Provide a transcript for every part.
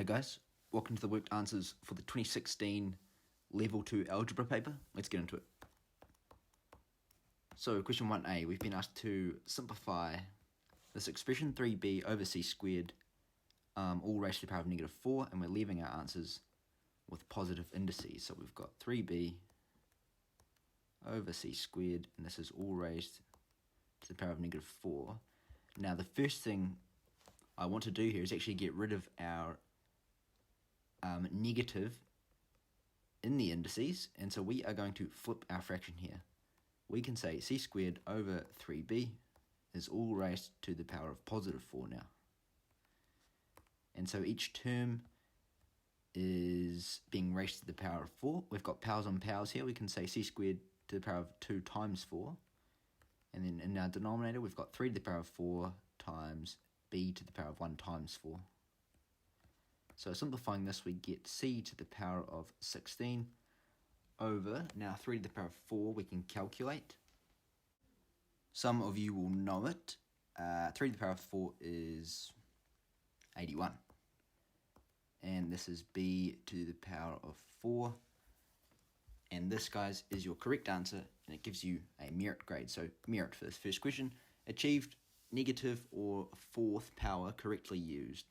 Hey guys, welcome to the worked answers for the 2016 Level 2 Algebra paper. Let's get into it. So question 1a, we've been asked to simplify this expression 3b over c squared all raised to the power of negative 4, and we're leaving our answers with positive indices. So we've got 3b over c squared, and this is all raised to the power of negative 4. Now the first thing I want to do here is actually get rid of our negative in the indices, and so we are going to flip our fraction here. We can say c squared over 3b is all raised to the power of positive 4 now. And so each term is being raised to the power of 4. We've got powers on powers here. We can say c squared to the power of 2 times 4. And then in our denominator, we've got 3 to the power of 4 times b to the power of 1 times 4. So simplifying this, we get c to the power of 16 over, now 3 to the power of 4 we can calculate. Some of you will know it. 3 to the power of 4 is 81. And this is b to the power of 4. And this, guys, is your correct answer, and it gives you a merit grade. So merit for this first question: achieved negative or fourth power correctly used.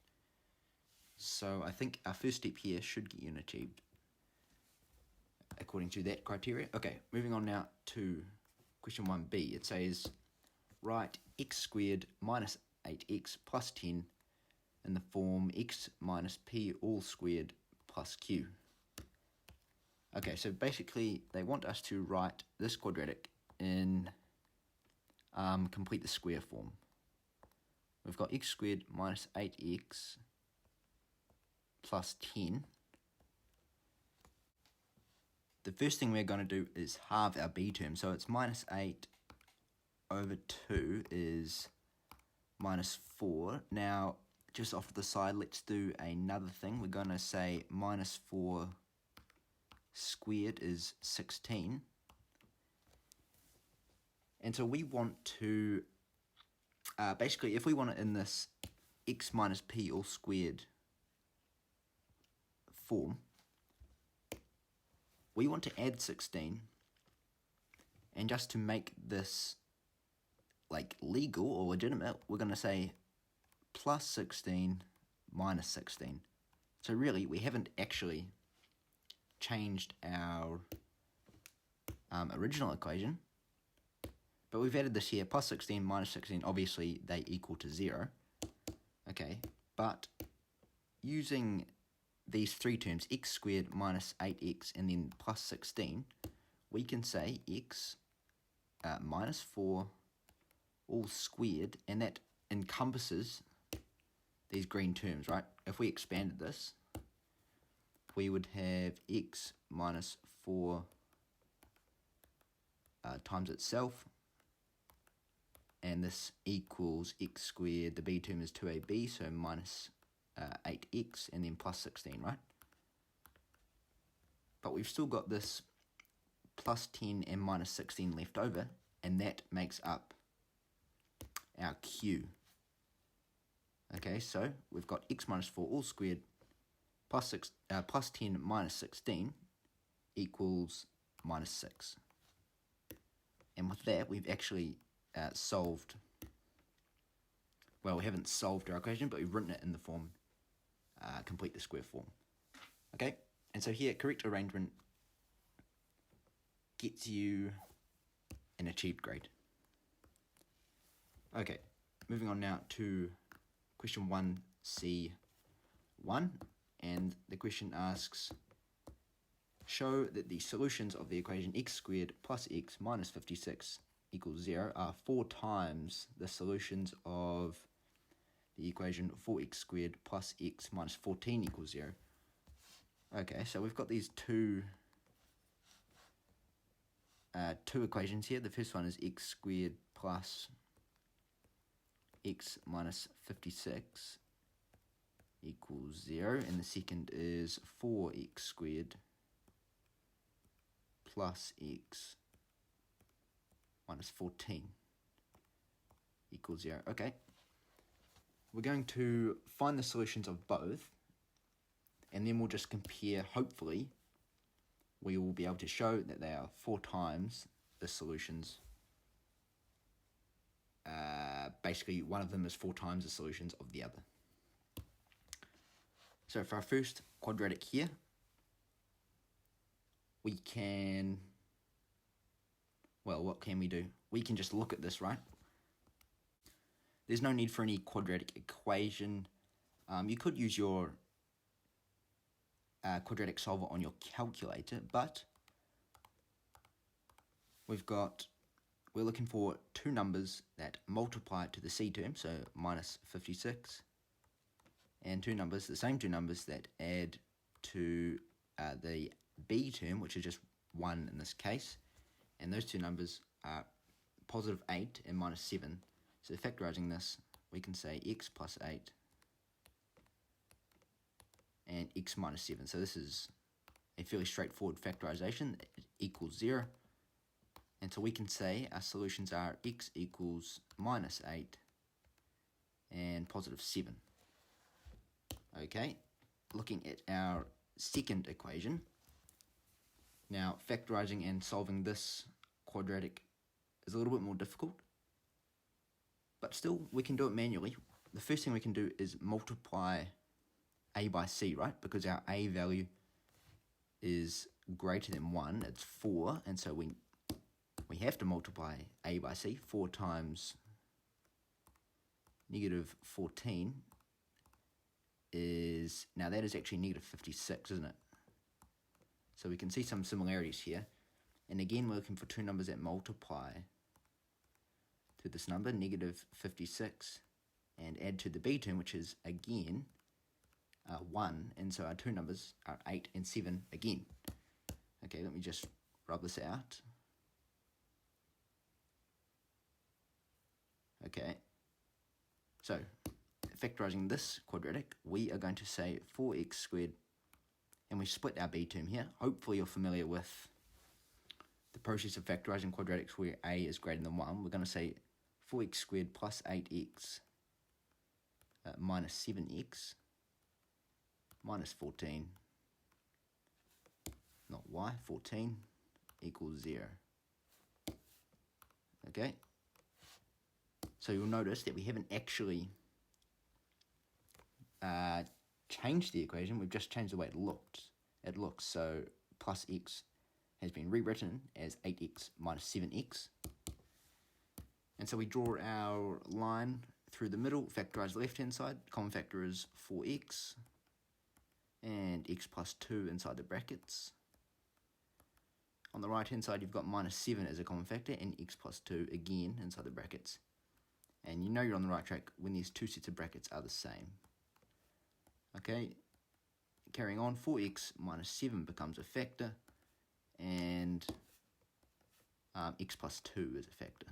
So I think our first step here should get you an achieved according to that criteria. Okay, moving on now to question 1b. It says, write x squared minus 8x plus 10 in the form x minus p all squared plus q. Okay, so basically they want us to write this quadratic in complete the square form. We've got x squared minus 8x plus 10. The first thing we're going to do is halve our b term. So it's minus 8 over 2 is minus 4. Now, just off to the side, let's do another thing. We're going to say minus 4 squared is 16. And so we want to, basically, if we want it in this x minus p all squared form, we want to add 16, and just to make this like legal or legitimate, we're going to say plus 16 minus 16. So really we haven't actually changed our original equation, but we've added this here, plus 16 minus 16, obviously they equal to 0. Okay, but using these three terms, x squared minus 8x and then plus 16, we can say x minus 4 all squared, and that encompasses these green terms, right? If we expanded this, we would have x minus 4 times itself, and this equals x squared, the b term is 2ab, so minus 8x and then plus 16, right? But we've still got this plus 10 and minus 16 left over, and that makes up our q. Okay, so we've got x minus 4 all squared plus 10 minus 16 equals minus 6. And with that, we've actually solved, well, we haven't solved our equation, but we've written it in the form complete the square form. Okay, and so here, correct arrangement gets you an achieved grade. Okay, moving on now to question 1c1, and the question asks, show that the solutions of the equation x squared plus x minus 56 equals 0 are 4 times the solutions of the equation 4x squared plus x minus 14 equals 0. Okay, so we've got these two equations here. The first one is x squared plus x minus 56 equals 0, and the second is 4x squared plus x minus 14 equals 0. Okay, we're going to find the solutions of both, and then we'll just compare. Hopefully we will be able to show that they are 4 times the solutions. Basically one of them is 4 times the solutions of the other. So for our first quadratic here, we can, well, what can we do? We can just look at this, right? There's no need for any quadratic equation. You could use your quadratic solver on your calculator, but we're looking for 2 numbers that multiply to the c term, so minus 56, and 2 numbers, the same 2 numbers that add to the b term, which is just 1 in this case, and those 2 numbers are positive 8 and minus 7. So factorizing this, we can say x plus 8 and x minus 7. So this is a fairly straightforward factorization. It equals 0. And so we can say our solutions are x equals minus 8 and positive 7. Okay, looking at our second equation. Now, factorizing and solving this quadratic is a little bit more difficult, but still we can do it manually. The first thing we can do is multiply a by c, right? Because our a value is greater than 1, it's 4, and so we have to multiply a by c. 4 times negative 14 is, now that is actually negative 56, isn't it? So we can see some similarities here. And again, we're looking for 2 numbers that multiply to this number, negative 56, and add to the b term, which is again 1. And so our 2 numbers are 8 and 7 again. Okay, let me just rub this out. Okay, so factorizing this quadratic, we are going to say 4x squared, and we split our b term here. Hopefully you're familiar with the process of factorizing quadratics where a is greater than 1. We're going to say 4x squared plus 8x minus 7x minus 14, not y, 14 equals 0. Okay, so you'll notice that we haven't actually changed the equation, we've just changed the way it looks. So plus x has been rewritten as 8x minus 7x. And so we draw our line through the middle, factorize the left-hand side. Common factor is 4x, and x plus 2 inside the brackets. On the right-hand side, you've got minus 7 as a common factor, and x plus 2 again inside the brackets. And you know you're on the right track when these 2 sets of brackets are the same. Okay, carrying on, 4x minus 7 becomes a factor, and x plus 2 is a factor.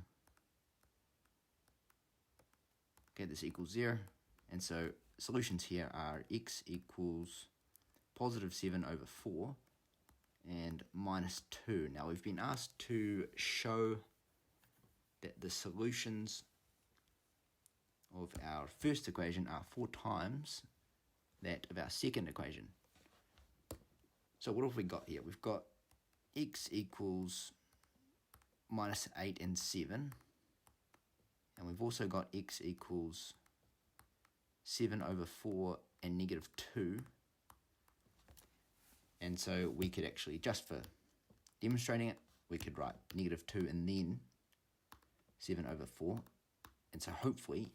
Okay, this equals 0, and so solutions here are x equals positive 7 over 4 and minus 2. Now we've been asked to show that the solutions of our first equation are 4 times that of our second equation. So what have we got here? We've got x equals minus 8 and 7, and we've also got x equals 7 over 4 and negative 2. And so we could actually, just for demonstrating it, we could write negative 2 and then 7 over 4. And so hopefully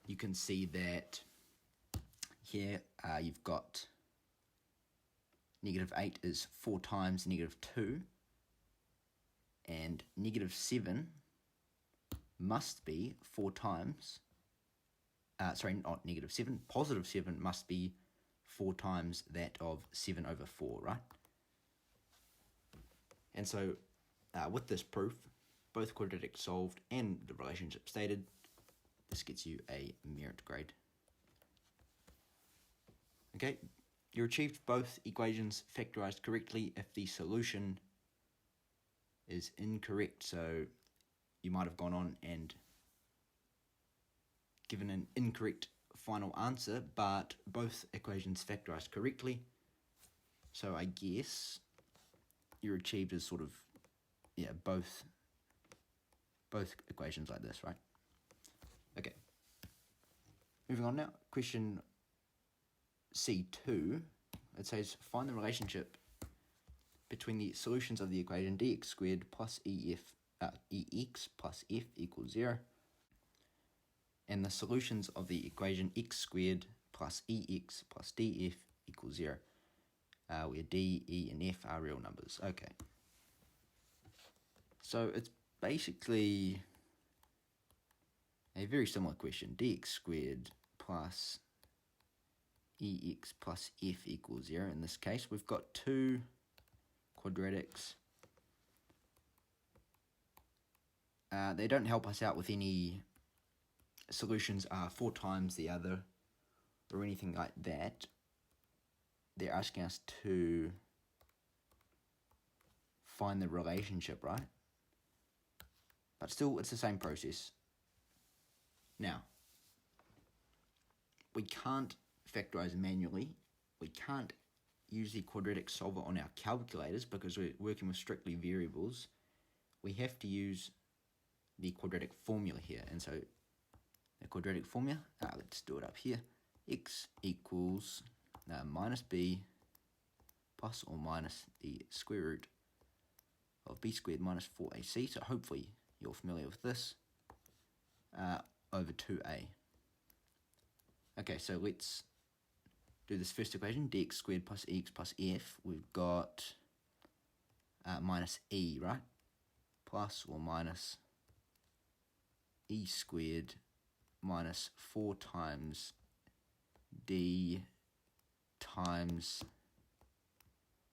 you can see that here you've got negative 8 is 4 times negative 2, and negative 7 must be 4 times, sorry, not negative 7, positive 7 must be 4 times that of 7 over 4, right? And so with this proof, both quadratics solved and the relationship stated, this gets you a merit grade. Okay, you achieved both equations factorized correctly if the solution is incorrect. So you might have gone on and given an incorrect final answer, but both equations factorized correctly. So I guess you're achieved as sort of, yeah, both equations like this, right? Okay. Moving on now, question C2. It says, find the relationship between the solutions of the equation dx squared plus ex plus f equals 0 and the solutions of the equation x squared plus ex plus df equals 0, where d, e, and f are real numbers. Okay. So it's basically a very similar question. Dx squared plus ex plus f equals 0. In this case, we've got two quadratics. They don't help us out with any solutions are 4 times the other or anything like that. They're asking us to find the relationship, right? But still, it's the same process. Now, we can't factorize manually. We can't use the quadratic solver on our calculators because we're working with strictly variables. We have to use the quadratic formula here. And so the quadratic formula, let's do it up here. X equals minus b plus or minus the square root of b squared minus 4ac. So hopefully you're familiar with this, over 2a. Okay, so let's do this first equation, dx squared plus ex plus f. We've got minus e, right? Plus or minus e squared minus 4 times d times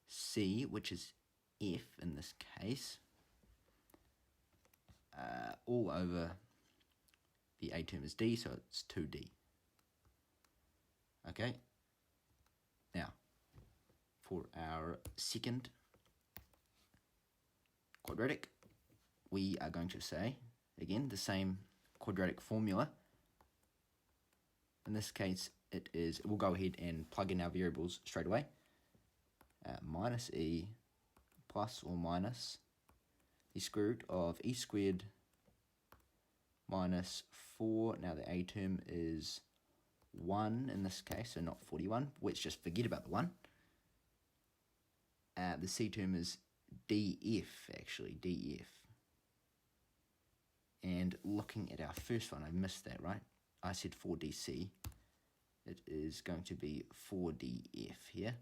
c, which is f in this case, all over the a term is d, so it's 2d. Okay, now for our second quadratic, we are going to say, again, the same quadratic formula. In this case, we'll go ahead and plug in our variables straight away. Minus e plus or minus the square root of e squared minus 4. Now the a term is 1 in this case, so not 41. Let's just forget about the 1. The c term is df, actually, df. And looking at our first one, I missed that, right? I said 4dc. It is going to be 4df here.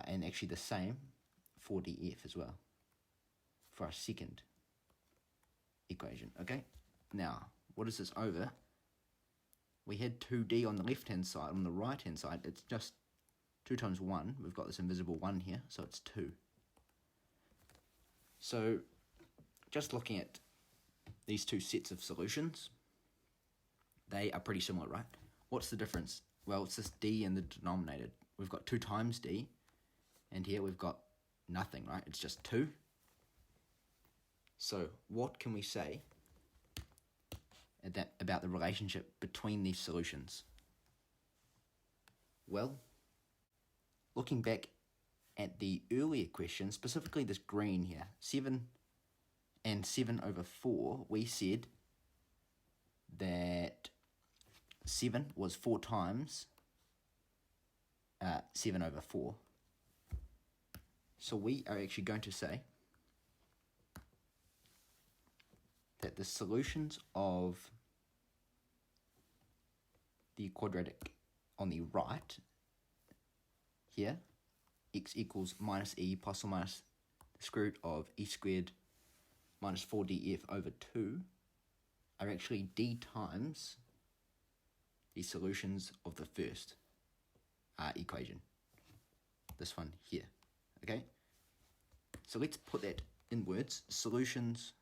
And actually the same, 4df as well, for our second equation, okay? Now, what is this over? We had 2d on the left-hand side. On the right-hand side, it's just 2 times 1. We've got this invisible 1 here, so it's 2. So, just looking at these two sets of solutions, they are pretty similar, right? What's the difference? Well, it's this d in the denominator. We've got 2 times d, and here we've got nothing, right? It's just 2. So, what can we say about the relationship between these solutions? Well, looking back at the earlier question, specifically this green here, 7 and 7 over 4, we said that 7 was 4 times 7 over 4. So we are actually going to say that the solutions of the quadratic on the right here, x equals minus e plus or minus the square root of e squared minus 4df over 2, are actually d times the solutions of the first equation, this one here, okay? So let's put that in words. Solutions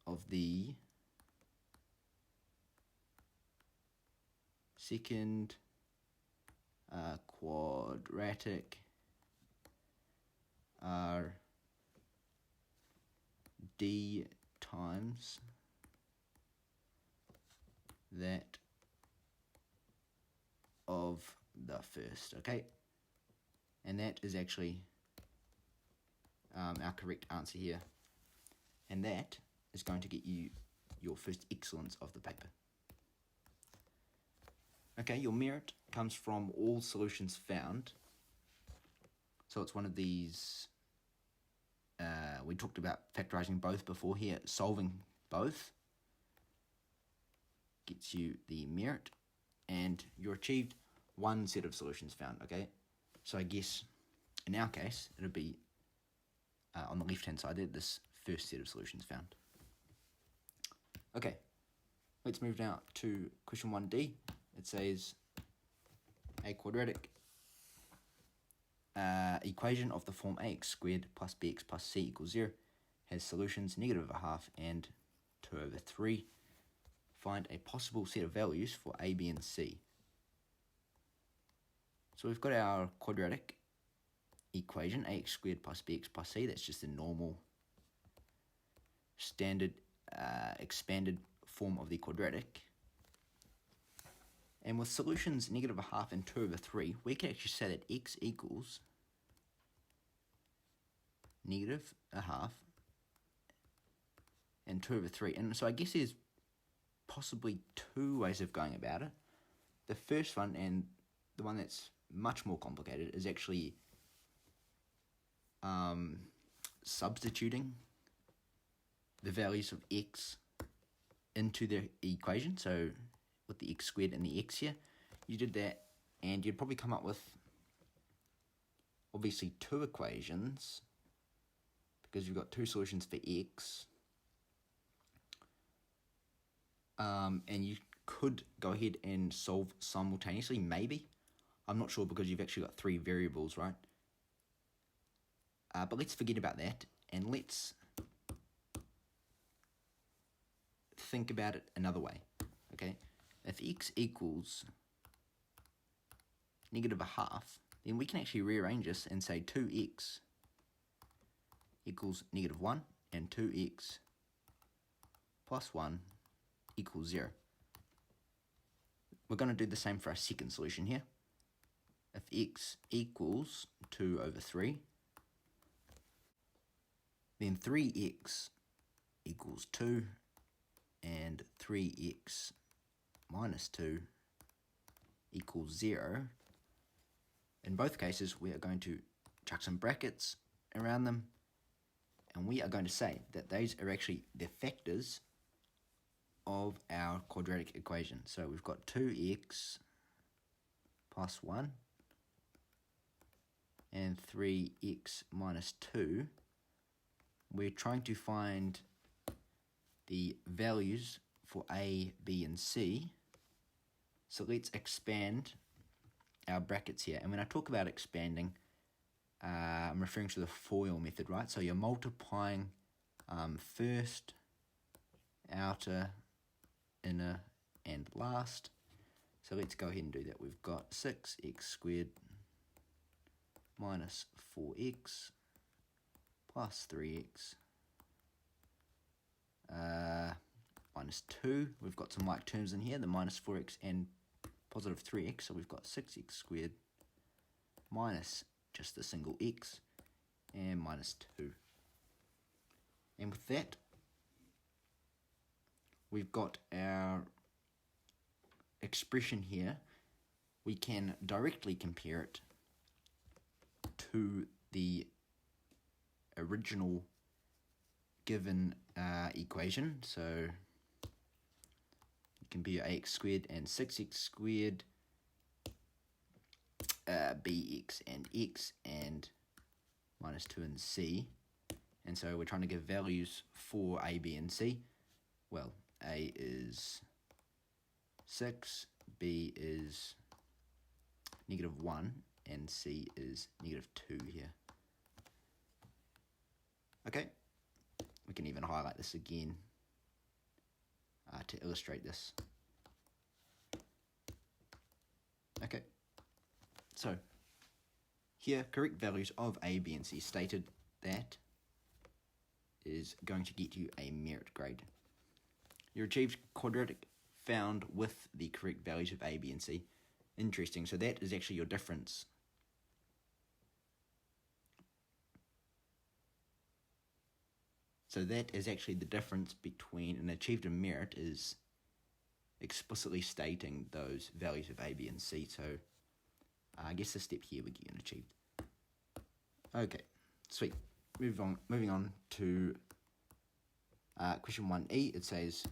of the second quadratic are d times that of the first, okay? And that is actually our correct answer here. And that is going to get you your first excellence of the paper. Okay, your merit comes from all solutions found. So it's one of these, we talked about factorizing both before here. Solving both gets you the merit, and you achieved one set of solutions found, okay? So I guess in our case, it'll be on the left-hand side there, this first set of solutions found. Okay, let's move now to question 1D. It says a quadratic equation of the form ax squared plus bx plus c equals 0 has solutions -1/2 and 2/3. Find a possible set of values for a, b, and c. So we've got our quadratic equation, ax squared plus bx plus c. That's just a normal standard expanded form of the quadratic. And with solutions -1/2 and 2/3, we can actually say that x equals -1/2 and 2/3. And so I guess there's possibly two ways of going about it. The first one, and the one that's much more complicated, is actually substituting the values of x into the equation. So with the x squared and the x here, you did that, and you'd probably come up with obviously two equations because you've got two solutions for x. And you could go ahead and solve simultaneously, maybe. I'm not sure because you've actually got three variables, right? But let's forget about that, and let's think about it another way, okay? If x equals -1/2, then we can actually rearrange this and say 2x equals -1 and 2x plus 1 equals 0. We're going to do the same for our second solution here. If x equals 2/3, then 3x equals 2 and 3x minus 2 equals 0. In both cases, we are going to chuck some brackets around them, and we are going to say that those are actually the factors of our quadratic equation. So we've got 2x plus 1 and 3x minus 2. We're trying to find the values for a, b, and c. So let's expand our brackets here. And when I talk about expanding, I'm referring to the FOIL method, right? So you're multiplying first, outer, inner, and last. So let's go ahead and do that. We've got 6x squared minus 4x plus 3x minus 2. We've got some like terms in here, the minus 4x and positive 3x. So we've got 6x squared minus just the single x and minus 2. And with that, we've got our expression here. We can directly compare it to the original given equation. So you can be ax squared and 6x squared, bx and x, and minus 2 and c. And so we're trying to give values for a, b, and c. Well, a is 6, b is -1, and c is -2 here. Okay, we can even highlight this again to illustrate this. Okay, so here correct values of a, b, and c stated that is going to get you a merit grade. Your achieved quadratic found with the correct values of A, B, and C. Interesting. So that is actually your difference. So that is actually the difference between an achieved and merit is explicitly stating those values of A, B, and C. So I guess the step here would get an achieved. Okay, sweet. Moving on to question 1e. It says,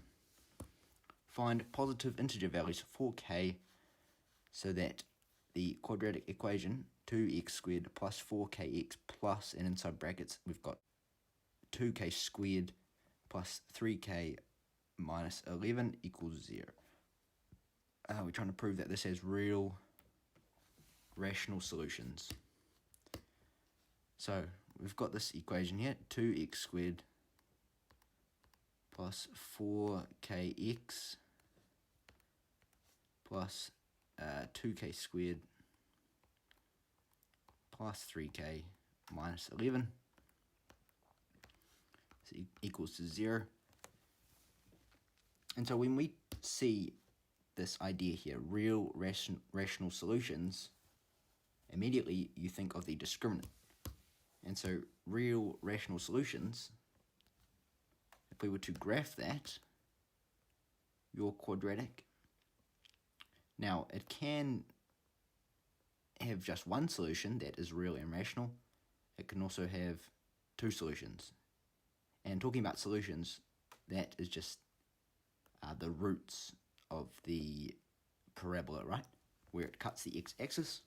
find positive integer values for k so that the quadratic equation 2x squared plus 4kx plus, and inside brackets we've got 2k squared plus 3k minus 11 equals 0. We're trying to prove that this has real rational solutions. So we've got this equation here, 2x squared plus 4kx plus 2k squared plus 3k minus 11 equals to 0. And so when we see this idea here, real rational solutions, immediately you think of the discriminant. And so real rational solutions, if we were to graph that, your quadratic, now it can have just one solution that is real and rational. It can also have two solutions. And talking about solutions, that is just the roots of the parabola, right? Where it cuts the x-axis.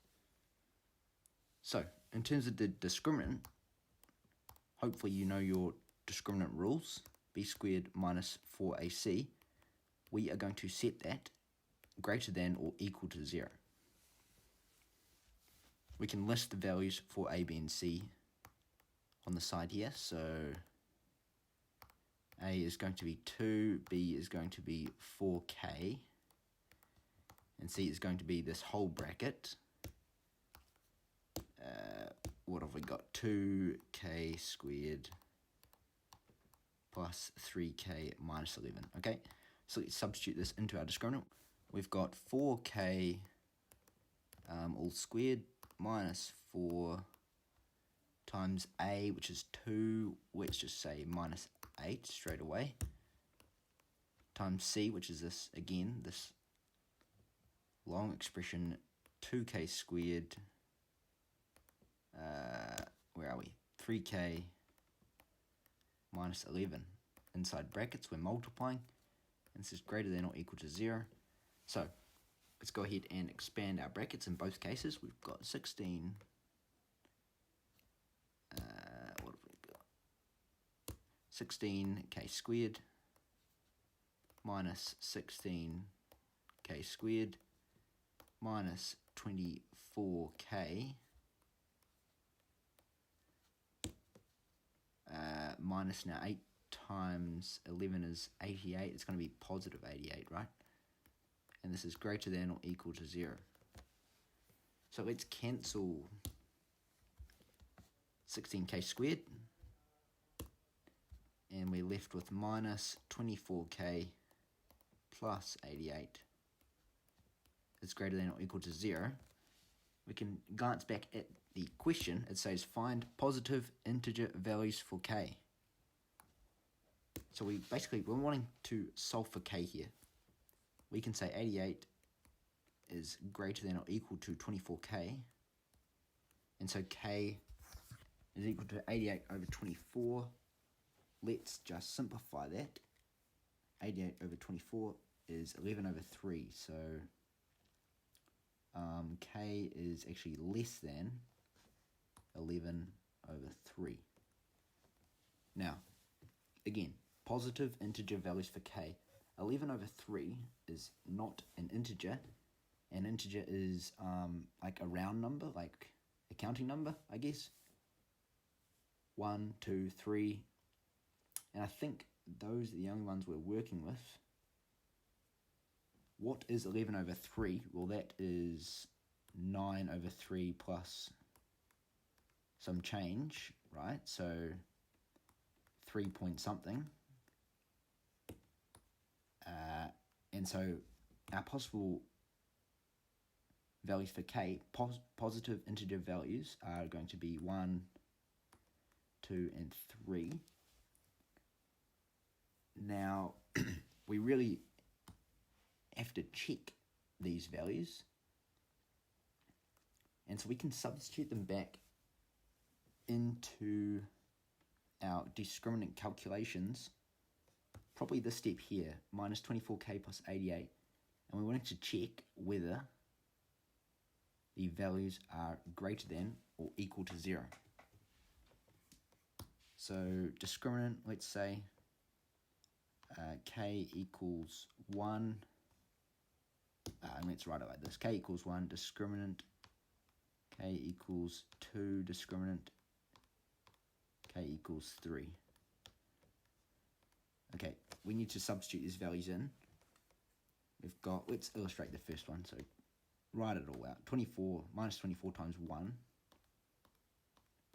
So, in terms of the discriminant, hopefully you know your discriminant rules, b squared minus 4ac. We are going to set that greater than or equal to 0. We can list the values for a, b, and c on the side here. So a is going to be 2, b is going to be 4k, and c is going to be this whole bracket. What have we got? 2k squared plus 3k minus 11. Okay, so let's substitute this into our discriminant. We've got 4k all squared minus 4 times a, which is 2, let's just say minus 8 straight away, times c, which is this, again, this long expression, 2k squared, where are we, 3k minus 11. Inside brackets, we're multiplying, and this is greater than or equal to 0. So, let's go ahead and expand our brackets in both cases. We've got 16, what have we got? 16k squared minus 16k squared minus 24k minus, now 8 times 11 is 88. It's going to be positive 88, right? And this is greater than or equal to 0. So let's cancel 16k squared, and we're left with minus 24k plus 88 is greater than or equal to 0. We can glance back at the question. It says find positive integer values for k. So we're wanting to solve for k here. We can say 88 is greater than or equal to 24k, and so k is equal to 88 over 24. Let's just simplify that. 88 over 24 is 11 over 3, so k is actually less than 11 over 3. Now, again, positive integer values for k. 11 over 3 is not an integer. An integer is like a round number, like a counting number, I guess. 1, 2, 3. And I think those are the only ones we're working with. What is 11 over 3? Well, that is 9 over 3 plus some change, right? So 3 point something. And so our possible values for k, positive integer values, are going to be 1, 2, and 3. Now, we really have to check these values. And so we can substitute them back into our discriminant calculations. Probably this step here, minus 24k plus 88. And we wanted to check whether the values are greater than or equal to 0. So discriminant, let's say k equals 1. And let's write it like this. K equals 1, discriminant. K equals 2, discriminant. K equals 3. Okay, we need to substitute these values in. We've got, let's illustrate the first one. So write it all out. 24 minus 24 times 1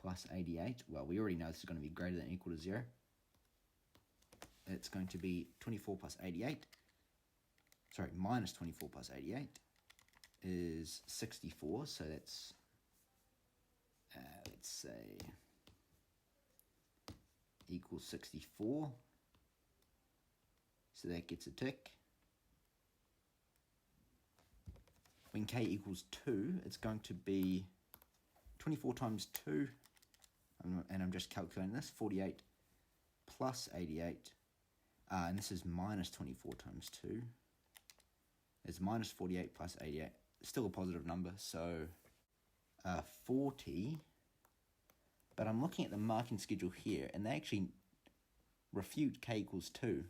plus 88. Well, we already know this is going to be greater than or equal to 0. It's going to be 24 plus 88. Sorry, minus 24 plus 88 is 64. So that's, let's say, equals 64. So that gets a tick. When k equals 2, it's going to be 24 times 2, and I'm just calculating this, 48 plus 88, and this is minus 24 times 2. It's minus 48 plus 88, still a positive number, so 40. But I'm looking at the marking schedule here, and they actually refute k equals 2.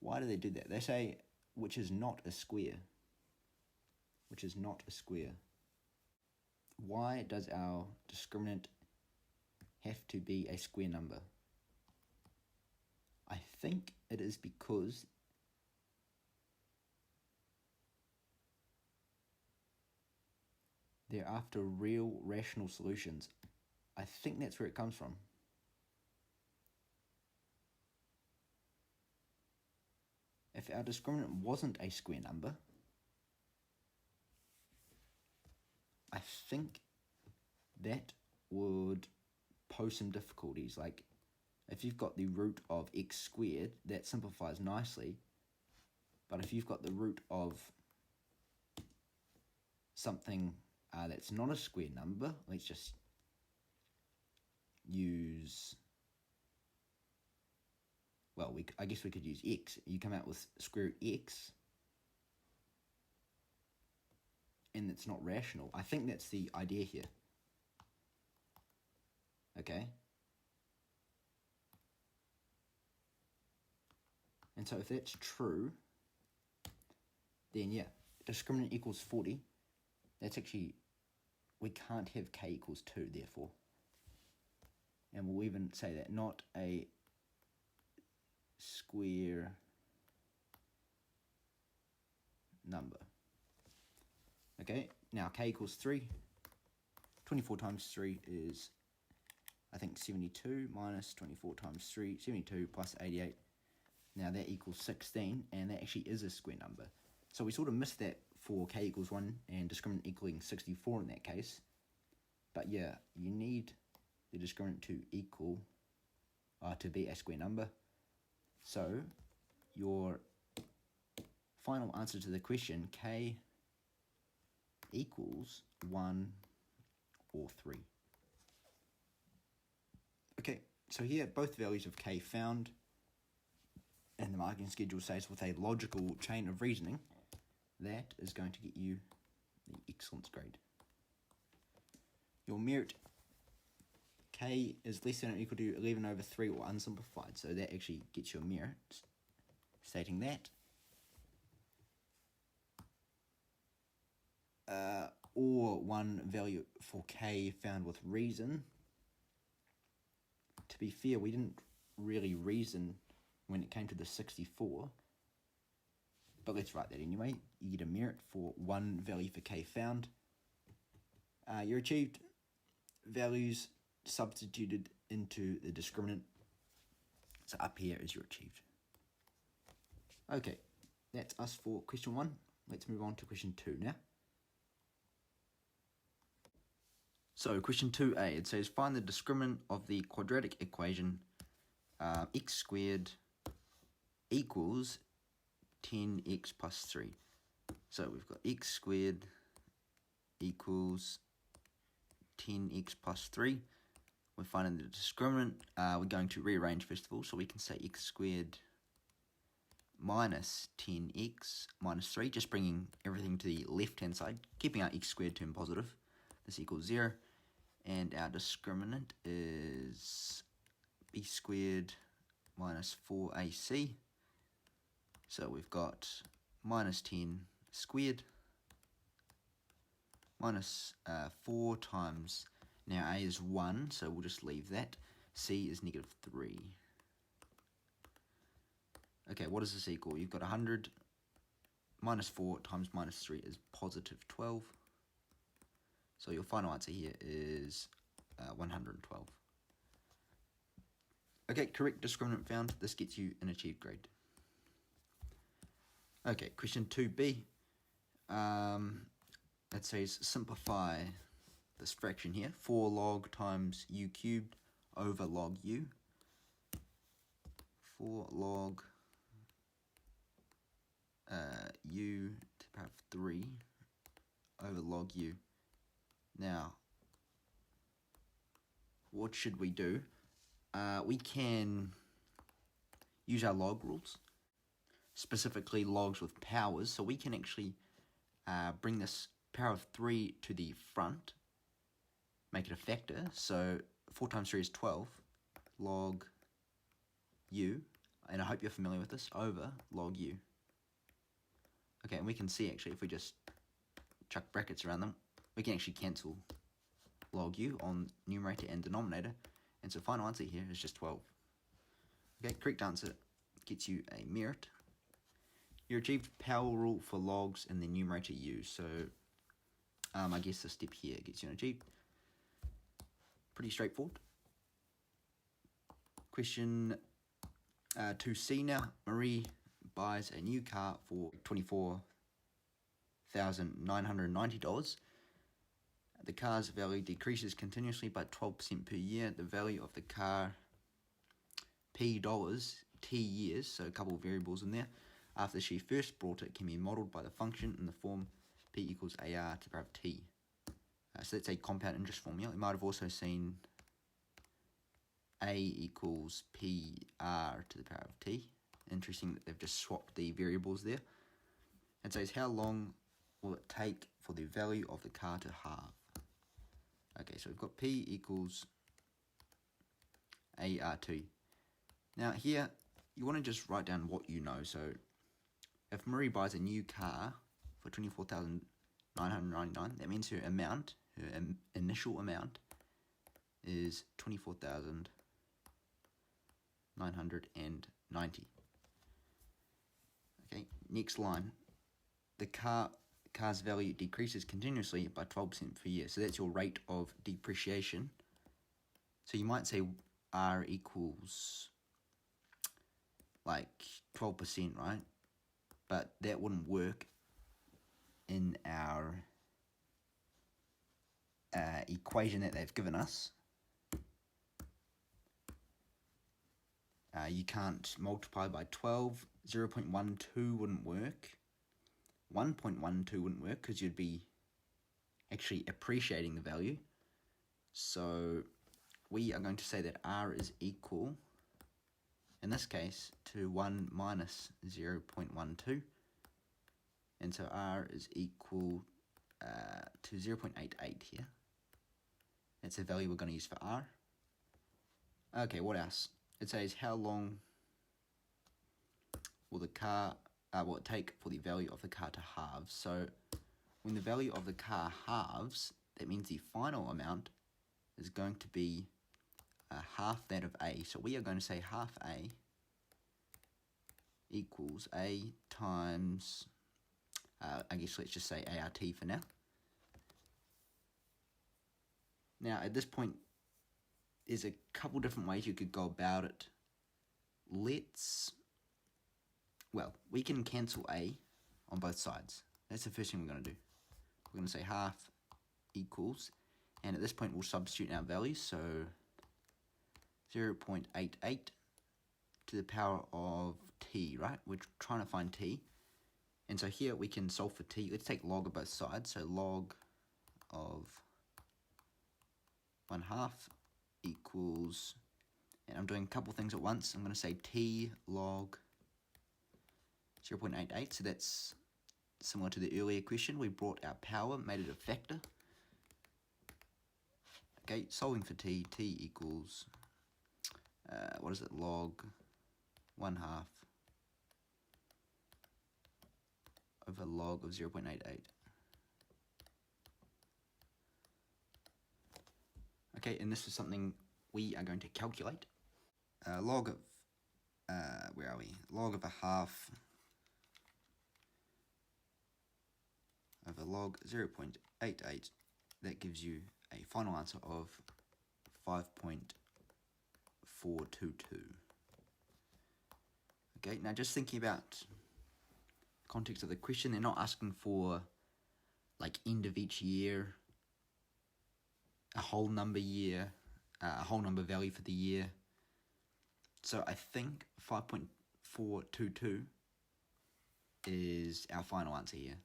Why do they do that? They say, which is not a square. Which is not a square. Why does our discriminant have to be a square number? I think it is because they're after real rational solutions. I think that's where it comes from. If our discriminant wasn't a square number, I think that would pose some difficulties. Like, if you've got the root of x squared, that simplifies nicely. But if you've got the root of something that's not a square number, let's just use, well, I guess we could use x. You come out with square root x, and it's not rational. I think that's the idea here. Okay? And so if that's true, then yeah, discriminant equals 40. That's actually, we can't have k equals 2, therefore. And we'll even say that not a square number. Okay, now k equals 3. 24 times 3 is, I think, 72 minus 24 times 3, 72 plus 88. Now that equals 16, and that actually is a square number. So we sort of missed that for k equals 1 and discriminant equaling 64 in that case. But yeah, you need the discriminant to equal, to be a square number. So your final answer to the question, k equals 1 or 3. Okay, so here both values of k found, and the marking schedule says with a logical chain of reasoning, that is going to get you the excellence grade. Your merit, k is less than or equal to 11 over 3 or unsimplified, so that actually gets your merit, stating that. Or one value for k found with reason. To be fair, we didn't really reason when it came to the 64, but let's write that anyway. You get a merit for one value for k found. Your achieved values substituted into the discriminant So up here is your achieved. Okay, that's us for question 1. Let's move on to question 2 now. So question 2a, it says find the discriminant of the quadratic equation x squared equals 10x plus 3. So we've got x squared equals 10x plus 3. We're finding the discriminant. We're going to rearrange first of all, so we can say x squared minus 10x minus 3, just bringing everything to the left-hand side, keeping our x squared term positive. This equals 0. And our discriminant is b squared minus 4ac. So we've got minus 10 squared minus 4 times, now a is 1, so we'll just leave that. C is negative 3. Okay, what does this equal? You've got 100 minus 4 times minus 3 is positive 12. So your final answer here is 112. Okay, correct discriminant found. This gets you an achieved grade. Okay, question 2b. It says simplify this fraction here. 4 log times u cubed over log u. 4 log u to the power of 3 over log u. Now, what should we do? We can use our log rules, specifically logs with powers, so we can actually bring this power of 3 to the front, make it a factor. So 4 times 3 is 12, log u, and I hope you're familiar with this, over log u. Okay, and we can see actually if we just chuck brackets around them, we can actually cancel log u on numerator and denominator, and so final answer here is just 12. Okay, correct answer gets you a merit. You achieved power rule for logs in the numerator u, so I guess the step here gets you an achieved. Pretty straightforward. Question 2c now. Marie buys a new car for $24,990. The car's value decreases continuously by 12% per year. The value of the car, P dollars, T years, so a couple of variables in there, after she first bought it can be modelled by the function in the form P equals AR to the power of T. So that's a compound interest formula. You might have also seen A equals PR to the power of T. Interesting that they've just swapped the variables there. It says, how long will it take for the value of the car to halve? Okay, so we've got P equals ART. Now here, you want to just write down what you know. So if Marie buys a new car for $24,999, that means her amount, her initial amount, is $24,990. Okay, next line. The car's value decreases continuously by 12% per year. So that's your rate of depreciation. So you might say R equals like 12%, right? But that wouldn't work in our equation that they've given us. You can't multiply by 12. 0.12 wouldn't work. 1.12 wouldn't work because you'd be actually appreciating the value. So we are going to say that R is equal, in this case, to 1 minus 0.12. And so R is equal to 0.88 here. That's the value we're going to use for R. Okay, what else? It says how long will the car will it take for the value of the car to halve. So when the value of the car halves, that means the final amount is going to be half that of A. So we are going to say half A equals A times, I guess let's just say ART for now. Now at this point, there's a couple different ways you could go about it. we can cancel a on both sides. That's the first thing we're going to do. We're going to say half equals, and at this point we'll substitute in our values, so 0.88 to the power of t, right? We're trying to find t. And so here we can solve for t. Let's take log of both sides. So log of 1/2 equals, and I'm doing a couple things at once. I'm going to say t log 0.88. So that's similar to the earlier question. We brought our power, made it a factor. Okay, solving for t equals, what is it, log 1/2 over log of 0.88. Okay, and this is something we are going to calculate. Log of, where are we? Log of 1/2 over log 0.88. That gives you a final answer of 5.422. Okay, now just thinking about context of the question, they're not asking for like end of each year, a whole number year, a whole number value for the year. So I think 5.422 is our final answer here.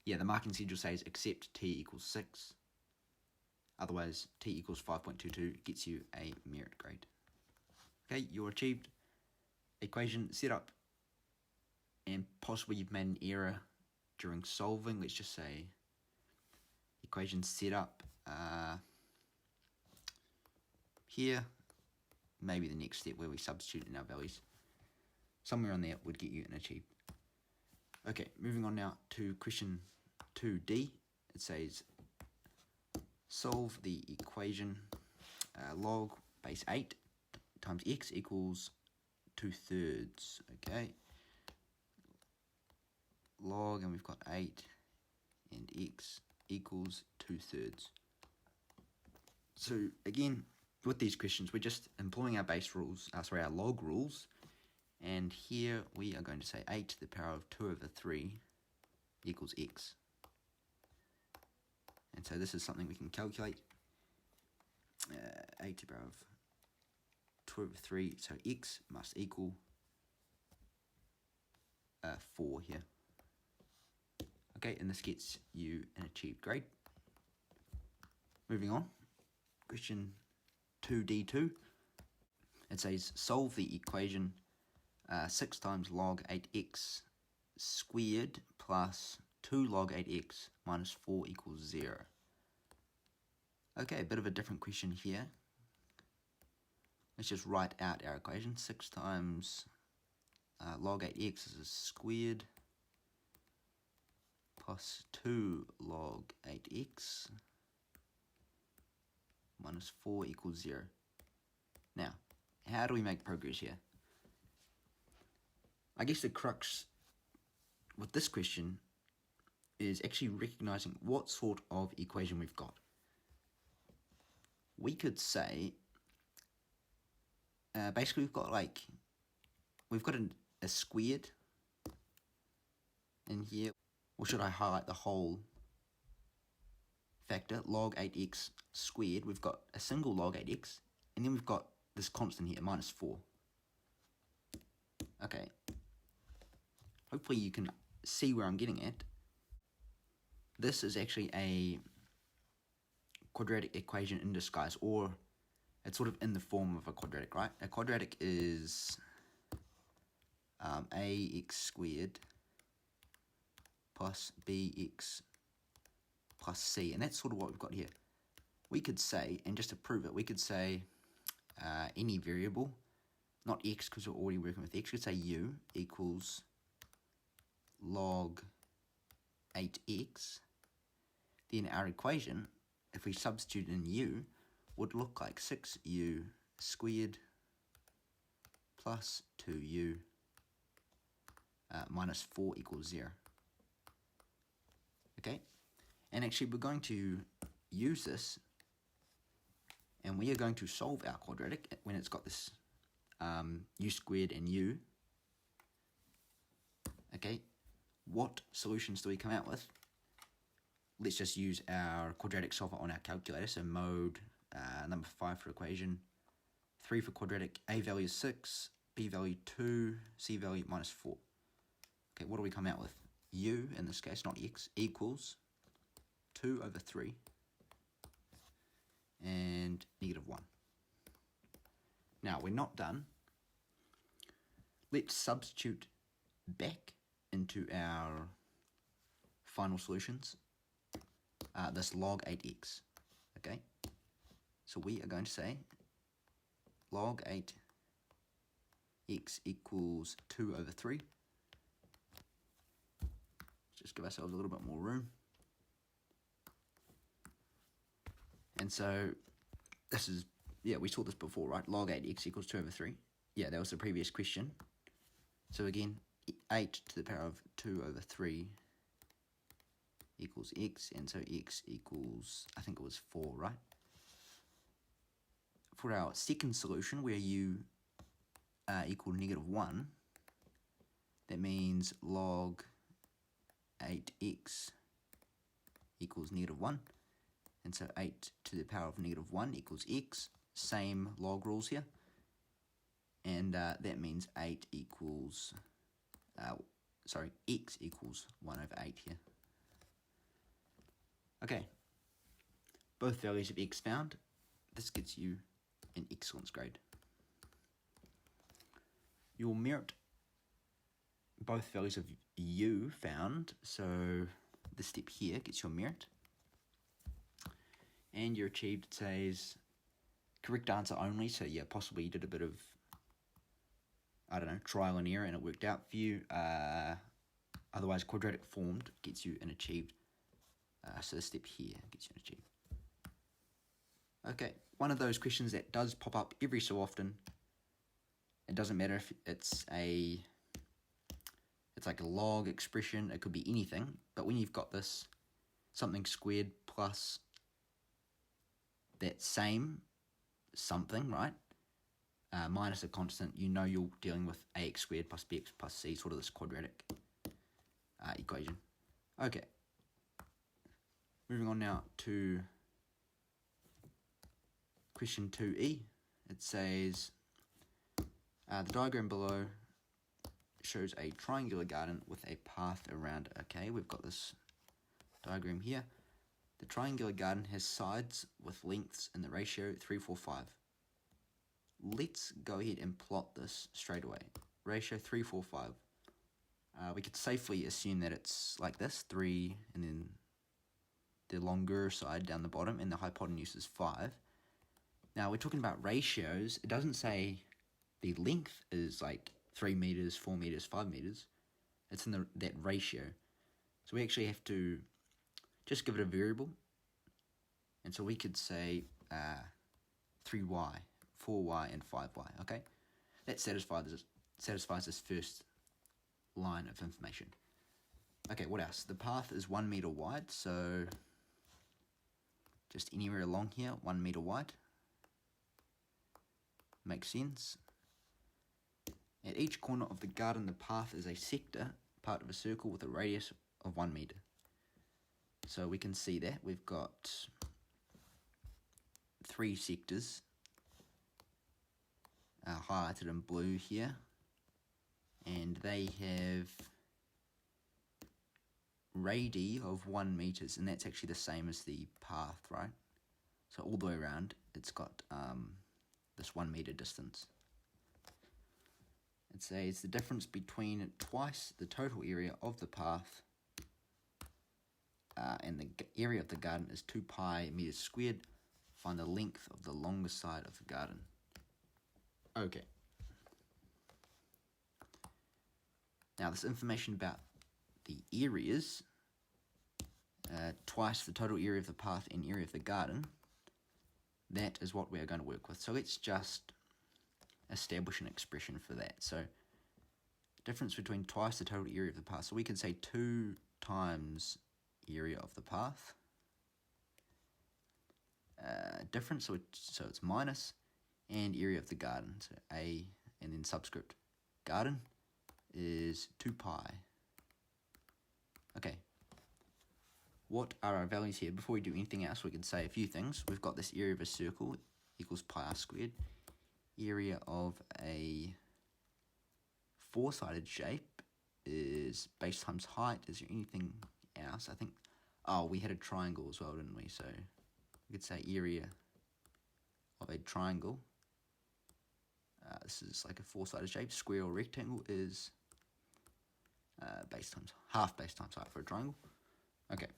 Yeah, the marking schedule says except t equals 6. Otherwise, t equals 5.22 gets you a merit grade. Okay, you're achieved equation setup, and possibly you've made an error during solving. Let's just say equation setup here, maybe the next step where we substitute in our values. Somewhere on there would get you an achieved. Okay, moving on now to question 2D. It says solve the equation log base 8 times x equals 2/3. Okay, log, and we've got 8 and x equals 2/3. So again, with these questions, we're just employing our base rules, our log rules, and here we are going to say 8 to the power of 2/3 equals x. And so this is something we can calculate. 8 to the power of 2/3, so x must equal 4 here. Okay, and this gets you an achieved grade. Moving on, question 2D2. It says solve the equation 6 times log 8x squared plus 2 log 8x minus 4 equals 0. Okay, a bit of a different question here. Let's just write out our equation. 6 times log 8x is squared plus 2 log 8x minus 4 equals 0. Now, how do we make progress here? I guess the crux with this question is actually recognizing what sort of equation we've got. We could say, basically we've got a squared in here, or should I highlight the whole factor, log 8x squared. We've got a single log 8x, and then we've got this constant here, minus 4. Okay, hopefully you can see where I'm getting at. This is actually a quadratic equation in disguise, or it's sort of in the form of a quadratic, right? A quadratic is ax squared plus bx plus c, and that's sort of what we've got here. We could say, and just to prove it, we could say any variable, not x because we're already working with x, we could say u equals log 8x. Then our equation, if we substitute in u, would look like 6u squared plus 2u minus 4 equals 0. Okay, and actually we're going to use this, and we are going to solve our quadratic when it's got this u squared and u. Okay, what solutions do we come out with? Let's just use our quadratic solver on our calculator. So mode number 5 for equation, 3 for quadratic, a value is 6, b value 2, c value -4. Okay, what do we come out with? U, in this case, not x, equals 2 over 3 and -1. Now, we're not done. Let's substitute back into our final solutions this log 8x. Okay, so we are going to say log 8x equals 2 over 3. Just give ourselves a little bit more room. And so this is, yeah, we saw this before, right? Log 8x equals 2 over 3. Yeah, that was the previous question. So again, 8 to the power of 2 over 3 equals x, and so x equals, I think it was 4, right? For our second solution, where u equal -1, that means log 8x equals -1, and so 8 to the power of -1 equals x, same log rules here, and that means 8 equals, x equals 1 over 8 here. Okay, both values of x found. This gets you an excellence grade. You'll merit both values of u found, so the step here gets your merit. And you're achieved, it says, correct answer only, so yeah, possibly you did a bit of, I don't know, trial and error and it worked out for you. Otherwise, quadratic formed gets you an achieved. So the step here gets you an achieved. Okay, one of those questions that does pop up every so often. It doesn't matter if it's like a log expression, it could be anything, but when you've got this something squared plus that same something, right, minus a constant, you know you're dealing with ax squared plus bx plus c, sort of this quadratic equation. Okay, moving on now to question 2e. It says, the diagram below shows a triangular garden with a path around it. Okay, we've got this diagram here. The triangular garden has sides with lengths in the ratio 3, 4, 5. Let's go ahead and plot this straight away. Ratio 3, 4, 5. We could safely assume that it's like this, 3, and then the longer side down the bottom, and the hypotenuse is 5. Now, we're talking about ratios. It doesn't say the length is like 3 meters, 4 meters, 5 meters. It's in that ratio. So we actually have to just give it a variable. And so we could say 3y, 4y, and 5y, okay? That satisfies this first line of information. Okay, what else? The path is 1 meter wide, so just anywhere along here, 1 meter wide. Makes sense. At each corner of the garden, the path is a sector, part of a circle with a radius of 1 meter. So we can see that we've got 3 sectors highlighted in blue here, and they have radii of 1 meters, and that's actually the same as the path, right? So all the way around, it's got this 1 meter distance. It says the difference between twice the total area of the path and the area of the garden is 2 pi meters squared. Find the length of the longest side of the garden. Okay. Now this information about the areas, twice the total area of the path and area of the garden, that is what we're going to work with. So let's just establish an expression for that. So difference between twice the total area of the path. So we can say 2 times area of the path. Difference, so it's minus, and area of the garden. So A and then subscript garden is 2 pi. Okay. What are our values here? Before we do anything else, we can say a few things. We've got this area of a circle equals pi r squared. Area of a four-sided shape is base times height. Is there anything else? I think, oh, we had a triangle as well, didn't we? So we could say area of a triangle. This is like a four-sided shape. Square or rectangle is half base times height for a triangle. Okay.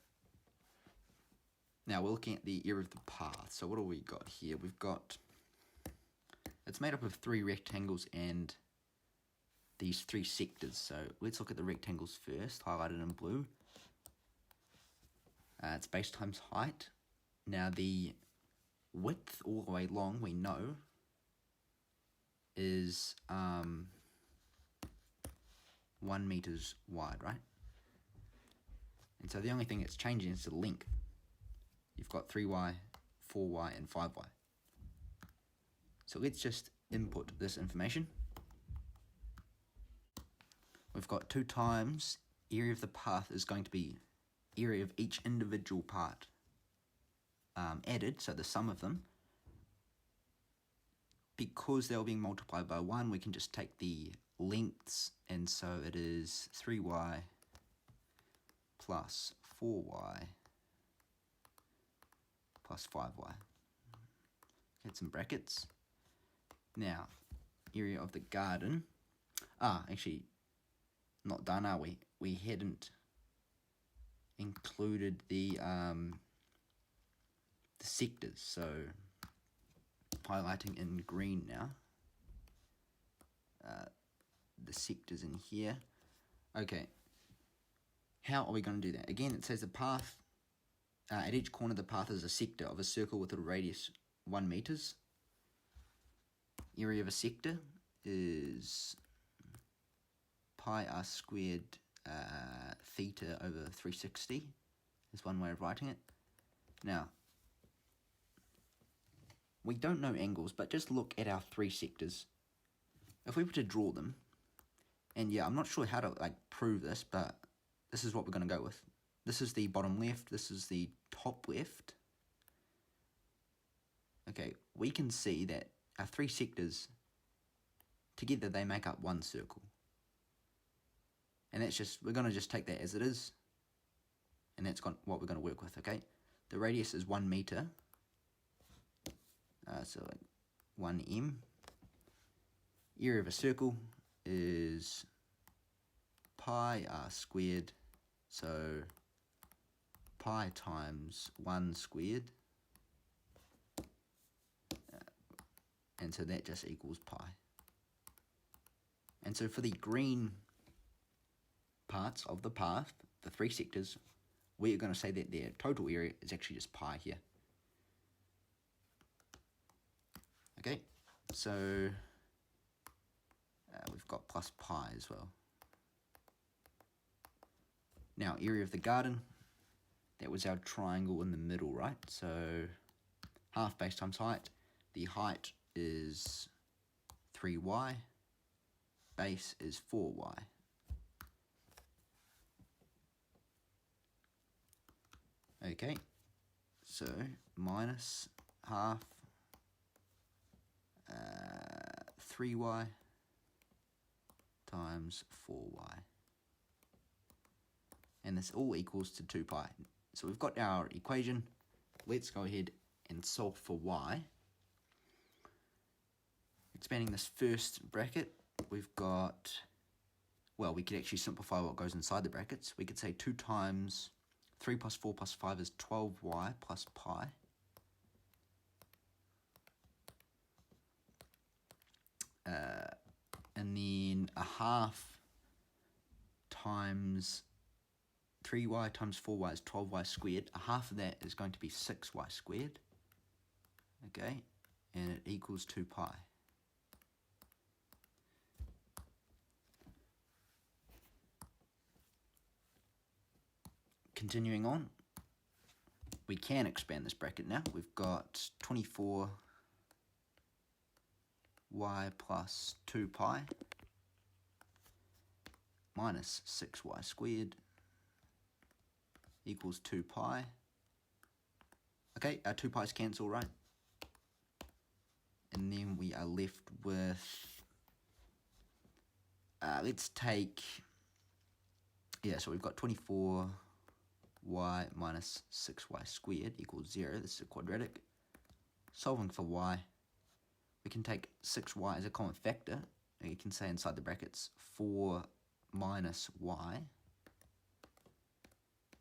Now we're looking at the area of the path. So what do we got here? We've got, it's made up of 3 rectangles and these 3 sectors. So let's look at the rectangles first, highlighted in blue. It's base times height. Now the width all the way along, we know, is 1 meters wide, right? And so the only thing that's changing is the length. You've got 3y, 4y, and 5y. So let's just input this information. We've got 2 times area of the path is going to be area of each individual part added, so the sum of them. Because they're being multiplied by 1, we can just take the lengths, and so it is 3y plus 4y plus 5y. Get some brackets. Now, area of the garden. Actually, not done, are we? We hadn't included the sectors, so highlighting in green now. The sectors in here. Okay. How are we going to do that? Again, it says the path, at each corner of the path is a sector of a circle with a radius 1 meters. Area of a sector is pi r squared theta over 360 is one way of writing it. Now, we don't know angles, but just look at our 3 sectors. If we were to draw them, and yeah, I'm not sure how to prove this, but this is what we're going to go with. This is the bottom left, this is the top left. Okay, we can see that our 3 sectors, together they make up 1 circle. And that's just, we're going to just take that as it is. And that's what we're going to work with, okay? The radius is 1 meter. So 1m. Area of a circle is pi r squared. So pi times 1 squared. And so that just equals pi. And so for the green parts of the path, the 3 sectors, we're going to say that their total area is actually just pi here. Okay, so we've got plus pi as well. Now, area of the garden, that was our triangle in the middle, right? So half base times height. The height is 3y, base is 4y. Okay, so minus half 3y times 4y. And this all equals to 2 pi. So we've got our equation. Let's go ahead and solve for y. Expanding this first bracket, we've got, well, we could actually simplify what goes inside the brackets. We could say 2 times 3 plus 4 plus 5 is 12y plus pi. And then a half times 3y times 4y is 12y squared. A half of that is going to be 6y squared. Okay, and it equals 2 pi. Continuing on, we can expand this bracket now. We've got 24y y plus 2 pi minus 6y squared equals 2 pi. Okay, our 2 pi's cancel, right? And then we are left with, let's take, so we've got 24y minus 6y squared equals 0. This is a quadratic. Solving for y, we can take 6y as a common factor, and you can say inside the brackets 4 minus y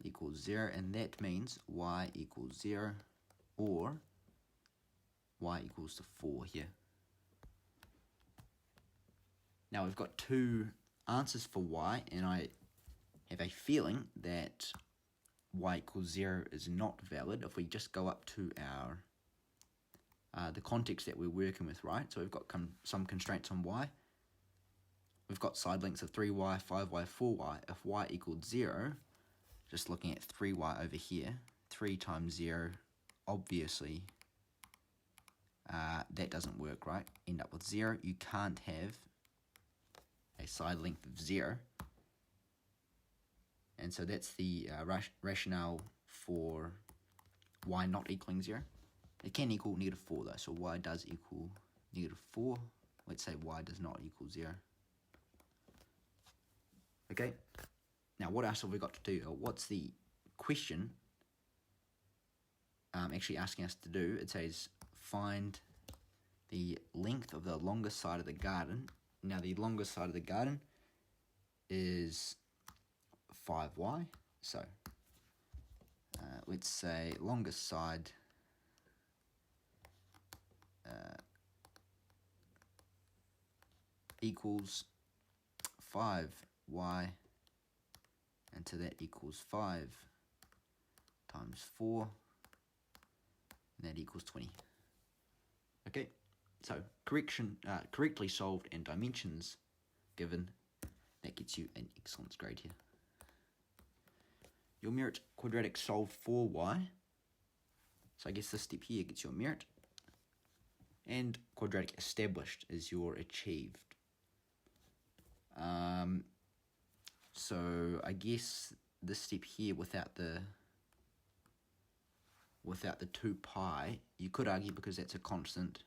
equals 0, and that means y equals 0, or y equals to 4 here. Now we've got two answers for y, and I have a feeling that y equals 0 is not valid if we just go up to our the context that we're working with, right? So we've got some constraints on y. We've got side lengths of 3y, 5y, 4y. If y equals 0, just looking at 3y over here, 3 times 0, obviously that doesn't work, right? End up with 0. You can't have a side length of 0. And so that's the rationale for y not equaling 0. It can equal -4 though, so y does equal -4. Let's say y does not equal 0. Okay, now what else have we got to do? What's the question actually asking us to do? It says find the length of the longest side of the garden. Now the longest side of the garden is 5y, so let's say longest side equals 5y, and so that equals 5 times 4, and that equals 20. Okay, so correctly solved and dimensions given, that gets you an excellence grade here. Your merit quadratic solved for y, so I guess this step here gets your merit, and quadratic established is your achieved. So I guess this step here without the 2 pi, you could argue because that's a constant.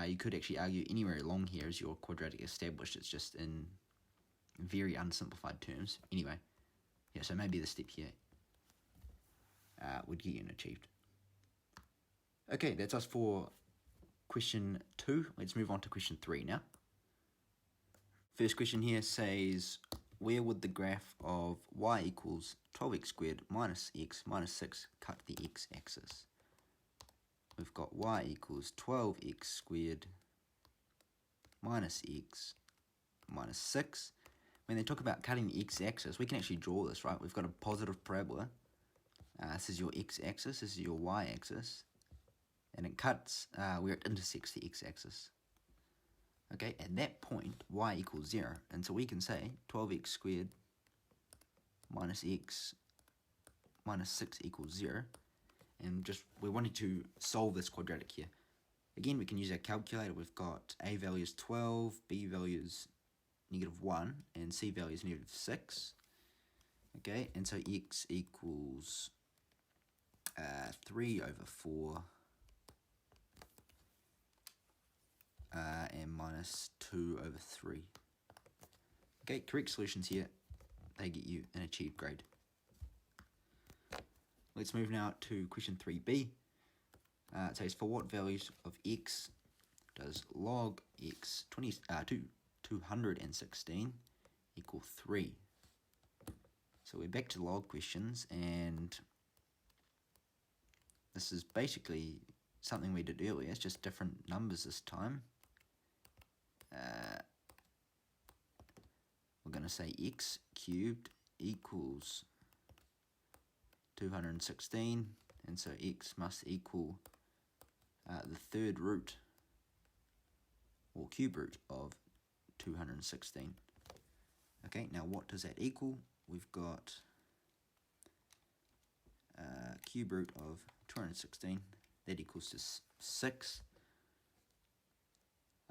You could actually argue anywhere along here is your quadratic established. It's just in very unsimplified terms. Anyway, yeah, so maybe the step here would get you an achieved. Okay, that's us for question 2. Let's move on to question 3 now. First question here says, where would the graph of y equals 12x squared minus x minus 6 cut the x-axis? We've got y equals 12x squared minus x minus 6. When they talk about cutting the x-axis, we can actually draw this, right? We've got a positive parabola. This is your x-axis, this is your y-axis. And it cuts where it intersects the x-axis. Okay, at that point, y equals 0. And so we can say 12x squared minus x minus 6 equals 0. And we wanted to solve this quadratic here. Again, we can use our calculator. We've got a value is 12, b value is -1, and c value is -6. Okay, and so x equals 3 over 4 and minus 2 over 3. Okay, correct solutions here, they get you an achieved grade. Let's move now to question 3b. It says, for what values of x does log x 216 equal 3? So we're back to log questions, and this is basically something we did earlier. It's just different numbers this time. We're going to say x cubed equals 216, and so x must equal the third root or cube root of 216. Okay, now what does that equal? We've got cube root of 216, that equals to 6.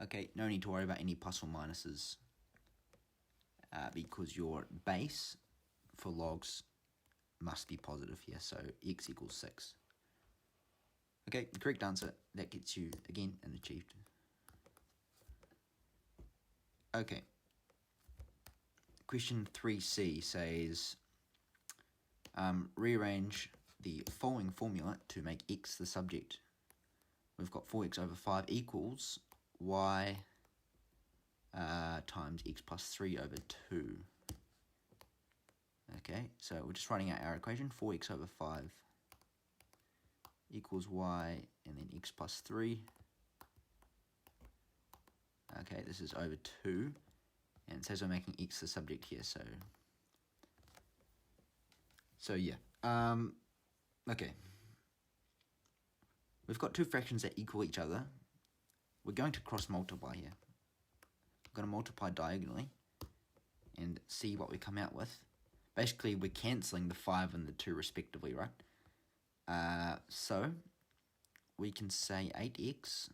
Okay, no need to worry about any plus or minuses because your base for logs must be positive here, so x equals 6. Okay, the correct answer, that gets you, again, an achieved. Okay, question 3C says, rearrange the following formula to make x the subject. We've got 4x over 5 equals y times x plus 3 over 2. Okay, so we're just writing out our equation. 4x over 5 equals y, and then x plus 3. Okay, this is over 2, and it says we're making x the subject here, so yeah. Okay. We've got two fractions that equal each other. We're going to cross multiply here. We're going to multiply diagonally and see what we come out with. Basically, we're cancelling the 5 and the 2 respectively, right? So we can say 8x,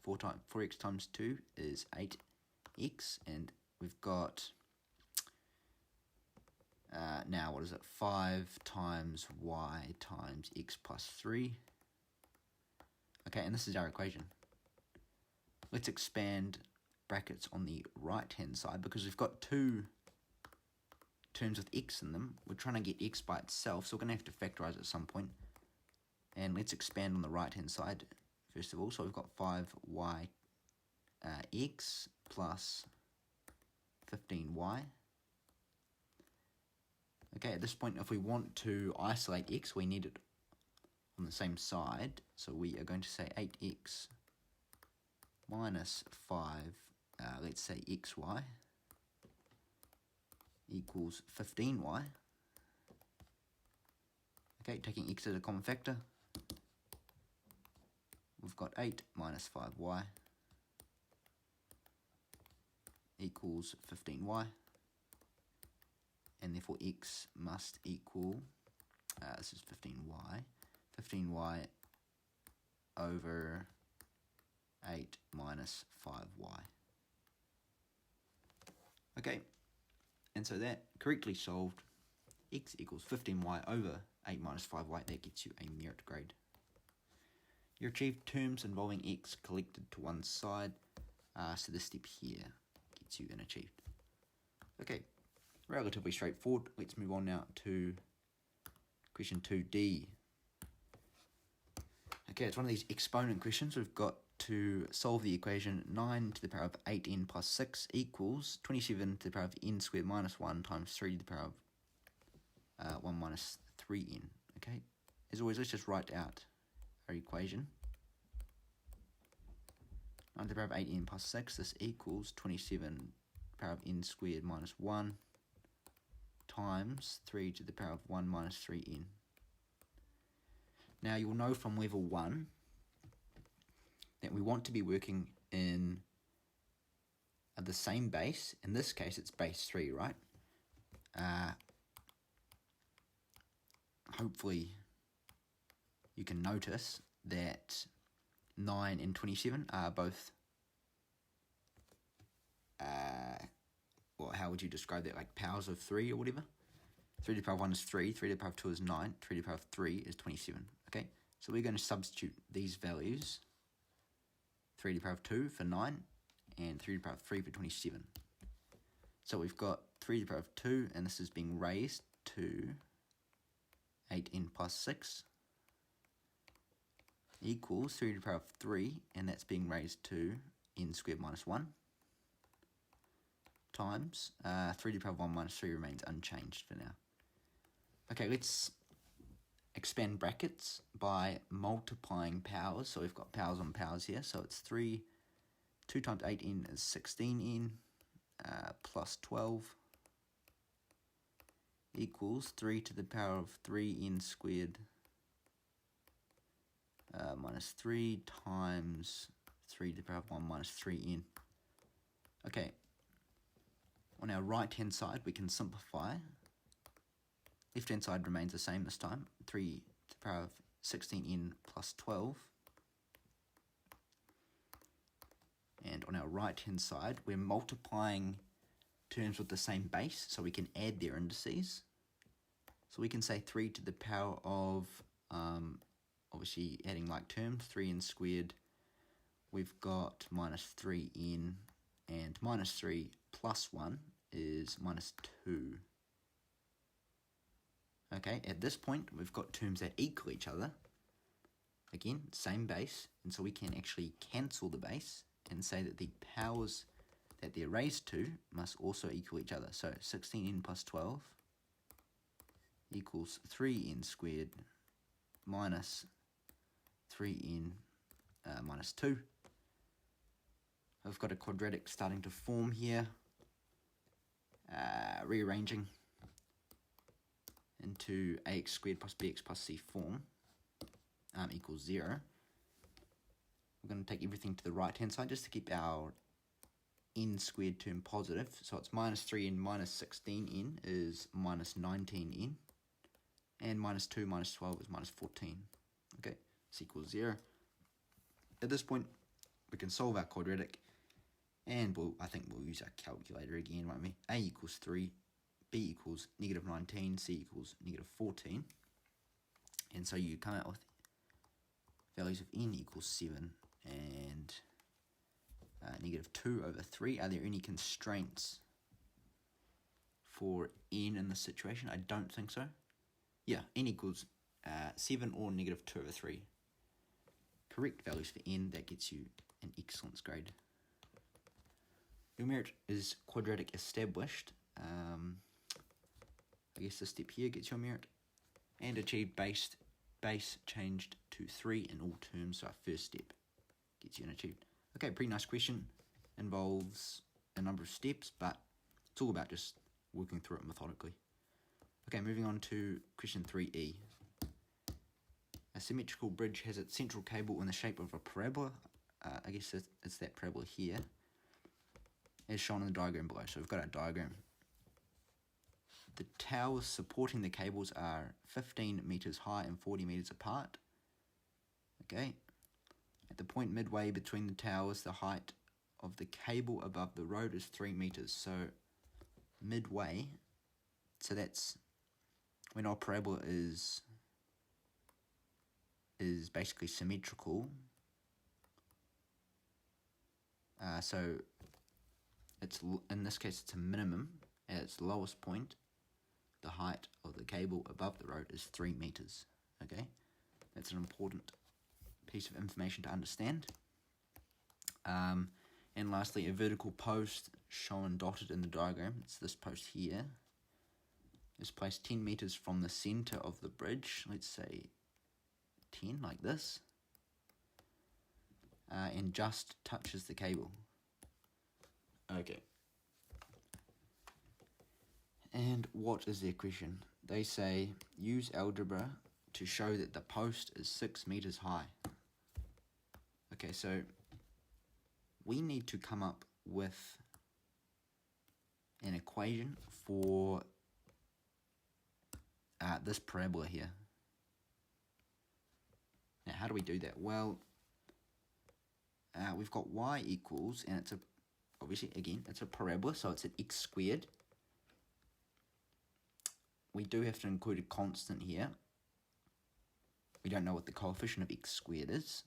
4x times 2 is 8x, and we've got, now what is it, 5 times y times x plus 3. Okay, and this is our equation. Let's expand brackets on the right-hand side because we've got two terms with x in them. We're trying to get x by itself, so we're going to have to factorize at some point. And let's expand on the right-hand side first of all. So we've got 5y x plus 15y. Okay, at this point, if we want to isolate x, we need it on the same side. So we are going to say 8x minus 5, let's say xy, equals 15y. Okay, taking x as a common factor, we've got 8 minus 5y equals 15y, and therefore x must equal, this is 15y over 8 minus 5y. Okay, and so that correctly solved, x equals 15y over 8 minus 5y, that gets you a merit grade. You achieved terms involving x collected to one side, so this step here gets you an achieved. Okay, relatively straightforward. Let's move on now to question 2D. Okay, it's one of these exponent questions. We've got to solve the equation 9 to the power of 8n plus 6 equals 27 to the power of n squared minus 1 times 3 to the power of 1 minus 3n. Okay, as always, let's just write out our equation. 9 to the power of 8n plus 6, this equals 27 to the power of n squared minus 1 times 3 to the power of 1 minus 3n. Now, you'll know from level 1 that we want to be working in the same base. In this case, it's base 3, right? Hopefully, you can notice that 9 and 27 are both, well, how would you describe that? Like powers of 3 or whatever? 3 to the power of 1 is 3, 3 to the power of 2 is 9, 3 to the power of 3 is 27. Okay, so we're going to substitute these values, 3 to the power of 2 for 9, and 3 to the power of 3 for 27. So we've got 3 to the power of 2, and this is being raised to 8n plus 6, equals 3 to the power of 3, and that's being raised to n squared minus 1, times 3 to the power of 1 minus 3 remains unchanged for now. Okay, let's expand brackets by multiplying powers. So we've got powers on powers here. So it's 2 times 8n is 16n plus 12 equals 3 to the power of 3n squared minus 3 times 3 to the power of 1 minus 3n. Okay, on our right-hand side, we can simplify. Left-hand side remains the same this time, 3 to the power of 16n plus 12 And on our right hand side, we're multiplying terms with the same base, so we can add their indices. So we can say 3 to the power of, obviously adding like terms, 3n squared. We've got minus 3n, and minus 3 plus 1 is minus 2. Okay, at this point, we've got terms that equal each other. Again, same base, and so we can actually cancel the base and say that the powers that they're raised to must also equal each other. So 16n plus 12 equals 3n squared minus 3n minus 2. I've got a quadratic starting to form here, rearranging into ax squared plus bx plus c form equals 0. We're going to take everything to the right hand side just to keep our n squared term positive. So it's minus 3n minus 16n is minus 19n, and minus 2 minus 12 is minus 14. Okay, this equals 0. At this point, we can solve our quadratic, and I think we'll use our calculator again, won't we? A equals 3, B equals negative 19, C equals negative 14. And so you come out with values of n equals 7 and negative 2 over 3. Are there any constraints for n in this situation? I don't think so. Yeah, n equals 7 or negative 2 over 3. Correct values for n, that gets you an excellence grade. Your merit is quadratic established. I guess this step here gets your merit. And achieved base changed to 3 in all terms, so our first step gets you an achieved. Okay, pretty nice question. Involves a number of steps, but it's all about just working through it methodically. Okay, moving on to question 3e. A symmetrical bridge has its central cable in the shape of a parabola. I guess it's that parabola here, as shown in the diagram below. So we've got our diagram. The towers supporting the cables are 15 meters high and 40 meters apart. Okay. At the point midway between the towers, the height of the cable above the road is 3 meters. So midway, so that's when our parabola is basically symmetrical. So it's, in this case, it's a minimum. At its lowest point, the height of the cable above the road is 3 meters. Okay, that's an important piece of information to understand. And lastly, a vertical post shown dotted in the diagram. It's this post here. Is placed 10 meters from the center of the bridge. Let's say 10, like this, and just touches the cable. Okay. And what is their question? They say, use algebra to show that the post is 6 meters high. Okay, so we need to come up with an equation for this parabola here. Now, how do we do that? Well, we've got y equals, and it's obviously, again, it's a parabola, so it's an x squared. We do have to include a constant here. We don't know what the coefficient of x squared is.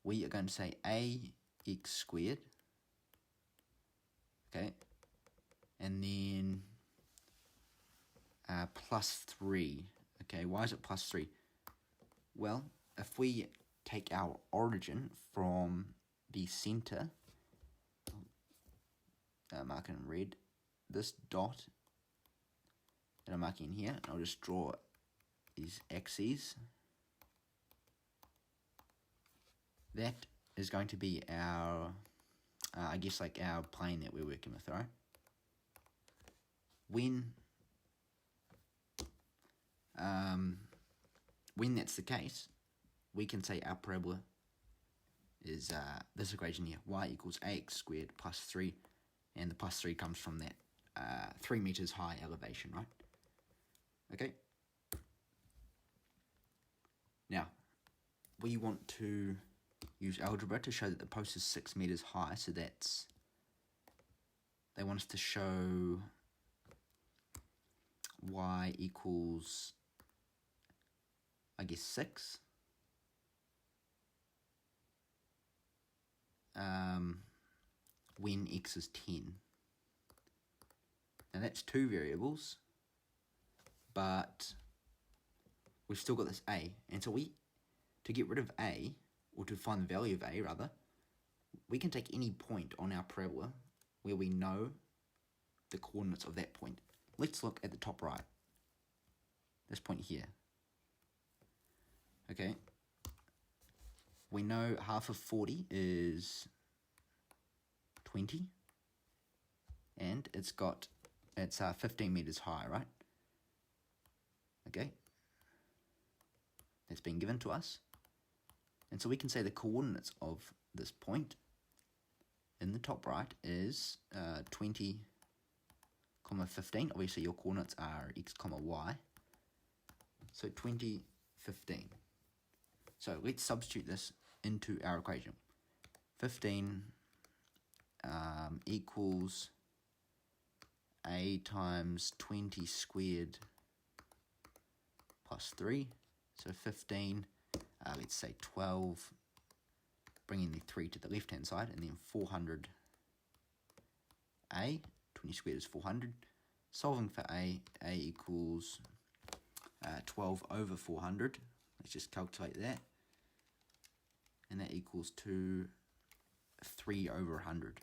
We are going to say ax squared. Okay. And then plus 3. Okay, why is it plus 3? Well, if we take our origin from the center, mark it in red, this dot that I'm marking here, I'll just draw these axes. That is going to be our, I guess, like our plane that we're working with, right? When that's the case, we can say our parabola is this equation here, y equals ax squared plus 3, and the plus 3 comes from that 3 meters high elevation, right? Okay. Now, we want to use algebra to show that the post is 6 meters high. So that's, they want us to show y equals, I guess, 6. When x is 10. Now that's two variables, but we've still got this a, and so to get rid of a, or to find the value of a rather, we can take any point on our parabola where we know the coordinates of that point. Let's look at the top right, this point here. Okay, we know half of 40 is 20, and it's 15 meters high, right? Okay, that's been given to us, and so we can say the coordinates of this point in the top right is 20, 15. Obviously your coordinates are x, y, so 20, 15. So let's substitute this into our equation. 15 equals a times 20 squared plus 3. So 15, let's say 12, bringing the 3 to the left hand side, and then 400 a, 20 squared is 400. Solving for a equals 12 over 400. Let's just calculate that. And that equals to 3 over 100.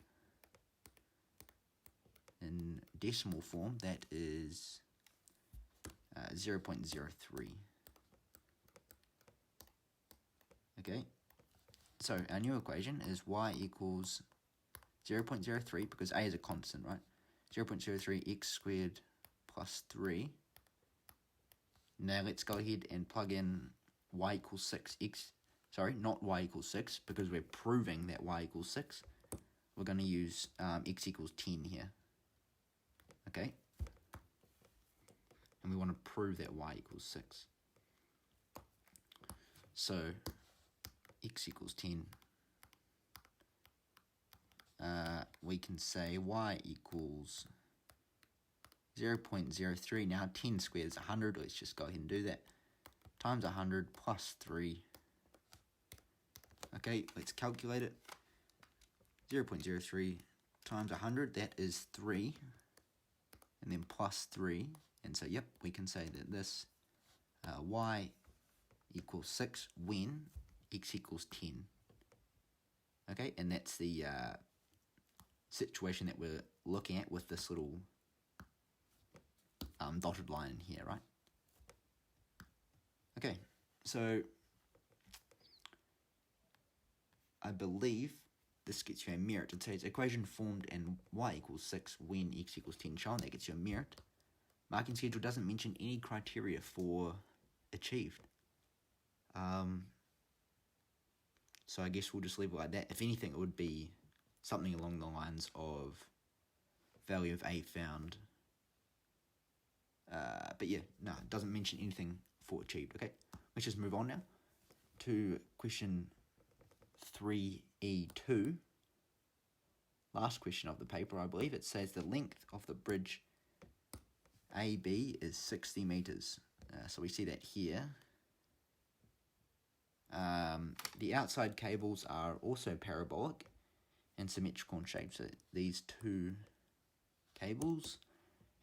In decimal form, that is 0.03. Okay, so our new equation is y equals 0.03, because a is a constant, right? 0.03 x squared plus 3. Now let's go ahead and plug in y equals 6. Not y equals 6, because we're proving that y equals 6. We're going to use x equals 10 here. Okay? And we want to prove that y equals 6. So, x equals 10. We can say y equals 0.03. Now 10 squared is 100. Let's just go ahead and do that. Times 100 plus 3. Okay, let's calculate it. 0.03 times 100, that is 3. And then plus 3. And so, yep, we can say that this y equals 6 when x equals 10. Okay, and that's the situation that we're looking at with this little dotted line here, right? Okay, so I believe this gets you a merit. It says equation formed in y equals 6 when x equals 10 shown. That gets you a merit. Marking schedule doesn't mention any criteria for achieved. So I guess we'll just leave it like that. If anything, it would be something along the lines of value of a found. But yeah, no, it doesn't mention anything for achieved. Okay, let's just move on now to question 3E2. Last question of the paper, I believe. It says the length of the bridge AB is 60 meters. So we see that here. The outside cables are also parabolic and symmetrical in shape. So these two cables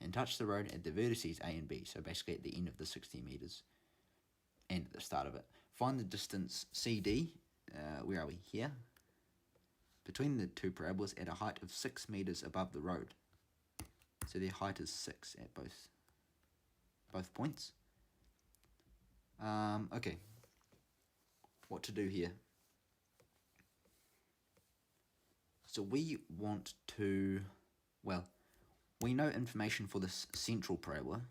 and touch the road at the vertices A and B. So basically at the end of the 60 meters and at the start of it. Find the distance CD. Where are we? Here. Between the two parabolas at a height of 6 meters above the road. So their height is 6 at both points. Okay. What to do here? So we want to, well, we know information for this central parabola.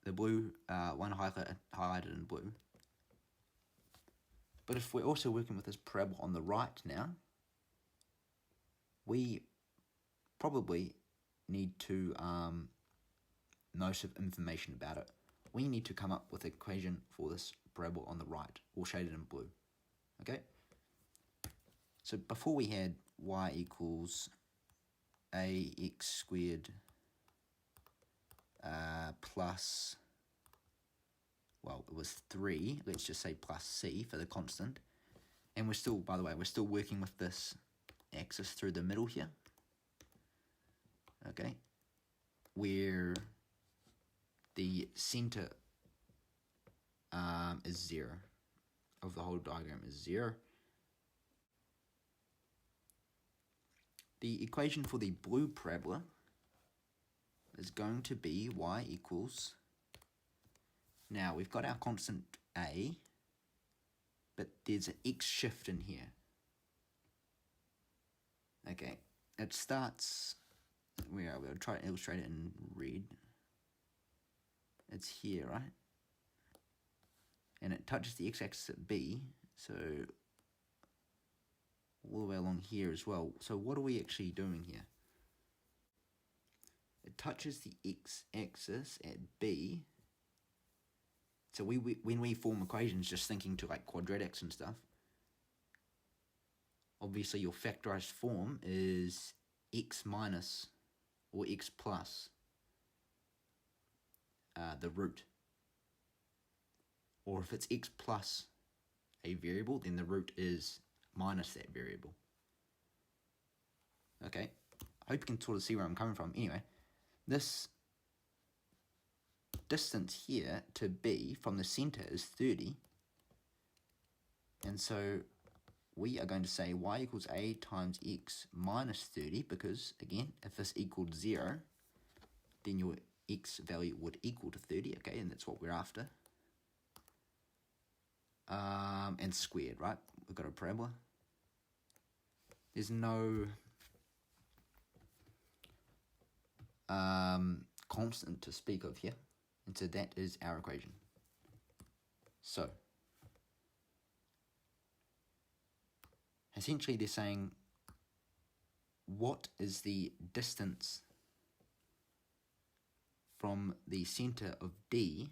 The blue one highlighted in blue. But if we're also working with this parabola on the right now, we probably need to know some information about it. We need to come up with an equation for this parabola on the right, all shaded in blue. Okay? So before we had y equals ax squared plus, well, it was 3, let's just say plus c for the constant. And we're still, by the way, we're still working with this axis through the middle here. Okay? Where the center is 0 of the whole diagram is 0. The equation for the blue parabola is going to be y equals, now we've got our constant a, but there's an x shift in here. Okay, it starts, where are we? I'll try to illustrate it in red. It's here, right? And it touches the x-axis at b, so all the way along here as well. So what are we actually doing here? It touches the x-axis at b. So when we form equations, just thinking to like quadratics and stuff, obviously your factorized form is x minus or x plus the root. Or if it's x plus a variable, then the root is minus that variable. Okay, I hope you can sort of see where I'm coming from. Anyway, this distance here to b from the center is 30. And so we are going to say y equals a times x minus 30, because, again, if this equaled 0, then your x value would equal to 30, okay, and that's what we're after. And squared, right? We've got a parabola. There's no constant to speak of here, and so that is our equation. So essentially they're saying, what is the distance from the center of D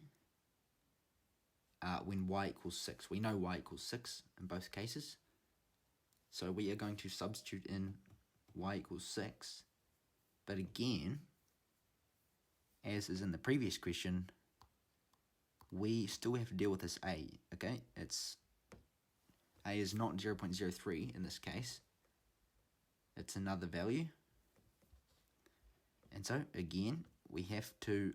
when y equals 6? We know y equals 6 in both cases. So we are going to substitute in y equals 6. But again, as is in the previous question, we still have to deal with this a, okay? A is not 0.03 in this case. It's another value. And so, again, we have to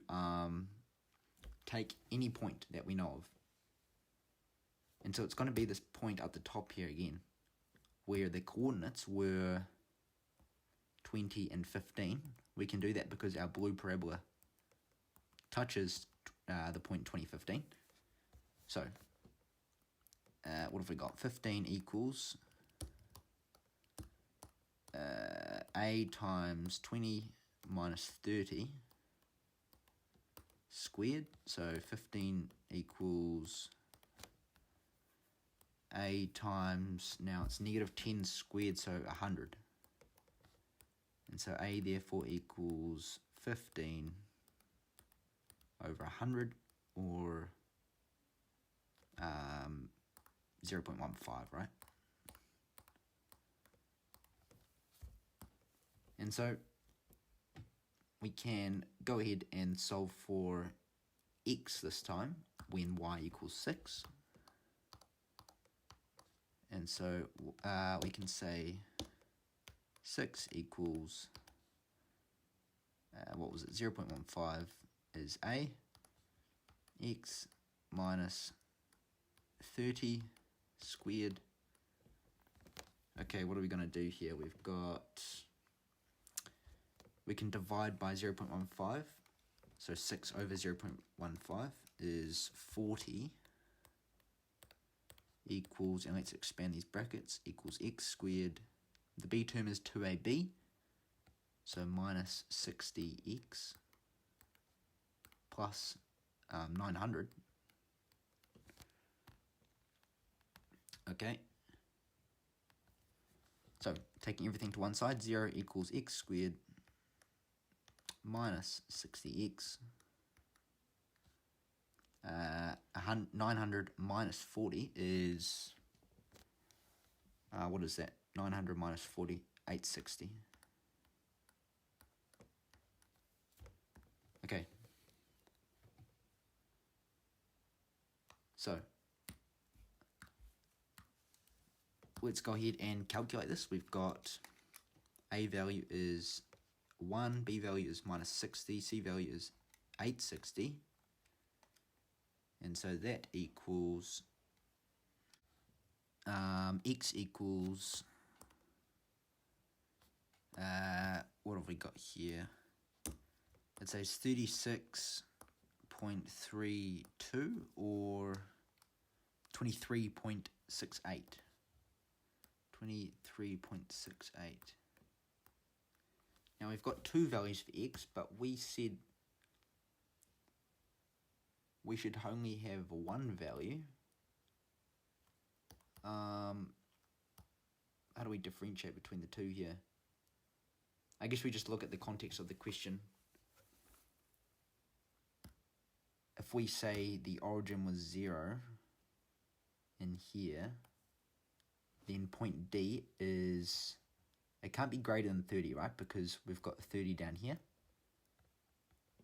take any point that we know of. And so it's going to be this point at the top here again, where the coordinates were 20 and 15. We can do that because our blue parabola touches the point 2015. So, what have we got? 15 equals a times 20 minus 30 squared. So 15 equals a times, now it's negative 10 squared, so 100. And so a therefore equals 15 over 100, or 0.15, right? And so we can go ahead and solve for x this time when y equals 6. And so we can say 6 equals, what was it, 0.15 is a, x minus 30 squared. Okay, what are we going to do here? We've got, we can divide by 0.15, so 6 over 0.15 is 40 equals, and let's expand these brackets, equals x squared. The b term is 2ab, so minus 60x plus 900. Okay. So, taking everything to one side, 0 equals x squared minus 60x 900 minus 40 is, what is that? 900 minus 40, 860. Okay. So, let's go ahead and calculate this. We've got A value is 1, B value is minus 60, C value is 860. And so that equals, X equals, what have we got here? It says 36.32 or 23.68. 23.68. Now we've got two values for X, but we said we should only have one value. How do we differentiate between the two here? I guess we just look at the context of the question. If we say the origin was 0 in here, then point D is, it can't be greater than 30, right? Because we've got 30 down here.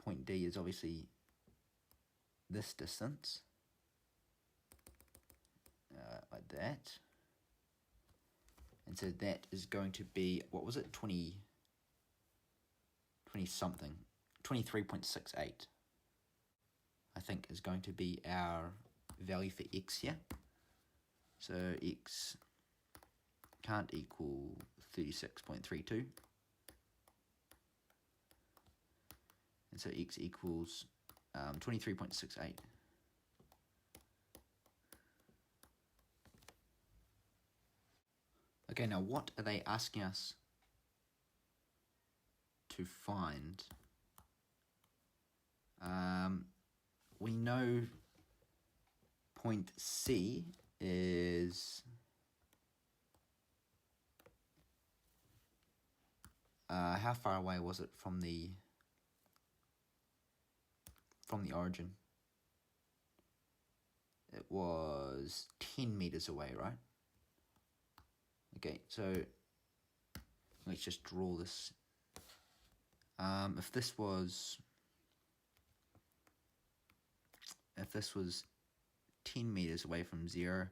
Point D is obviously this distance, like that. And so that is going to be, what was it, 20 something, 23.68, I think is going to be our value for X here. So X can't equal 36.32. And so X equals 23.68. Okay, now what are they asking us to find? We know point C is how far away was it from the origin? It was 10 meters away, right? Okay, so let's just draw this. If this was 10 meters away from 0,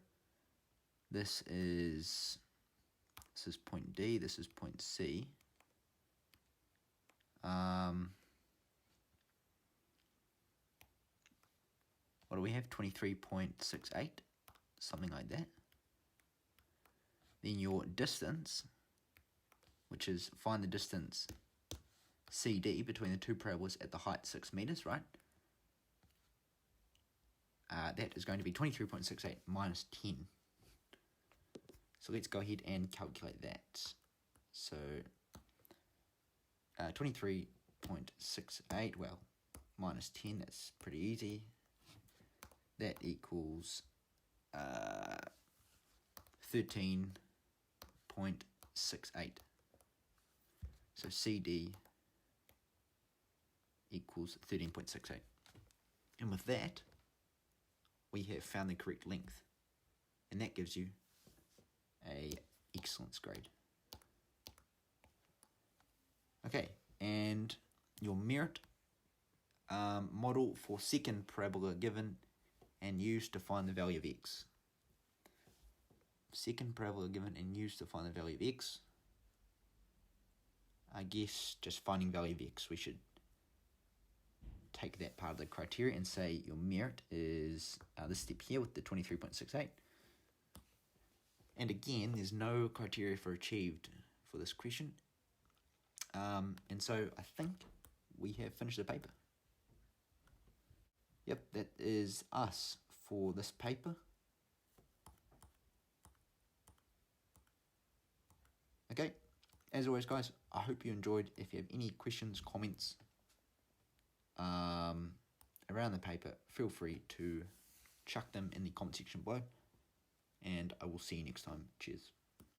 this is point D, this is point C. What do we have? 23.68, something like that. Then your distance, which is find the distance CD between the two parabolas at the height 6 meters, right? That is going to be 23.68 minus 10. So let's go ahead and calculate that. So 23.68, well, minus 10, that's pretty easy. That equals 13.68. So CD equals 13.68. And with that, we have found the correct length. And that gives you an excellence grade. Okay, and your merit model for second parabola given and used to find the value of X. Second parabola given and used to find the value of X. I guess just finding value of X, we should take that part of the criteria and say your merit is this step here with the 23.68. And again, there's no criteria for achieved for this question. And so I think we have finished the paper. Yep, that is us for this paper. Okay, as always guys, I hope you enjoyed. If you have any questions, comments around the paper, feel free to chuck them in the comment section below, and I will see you next time. Cheers.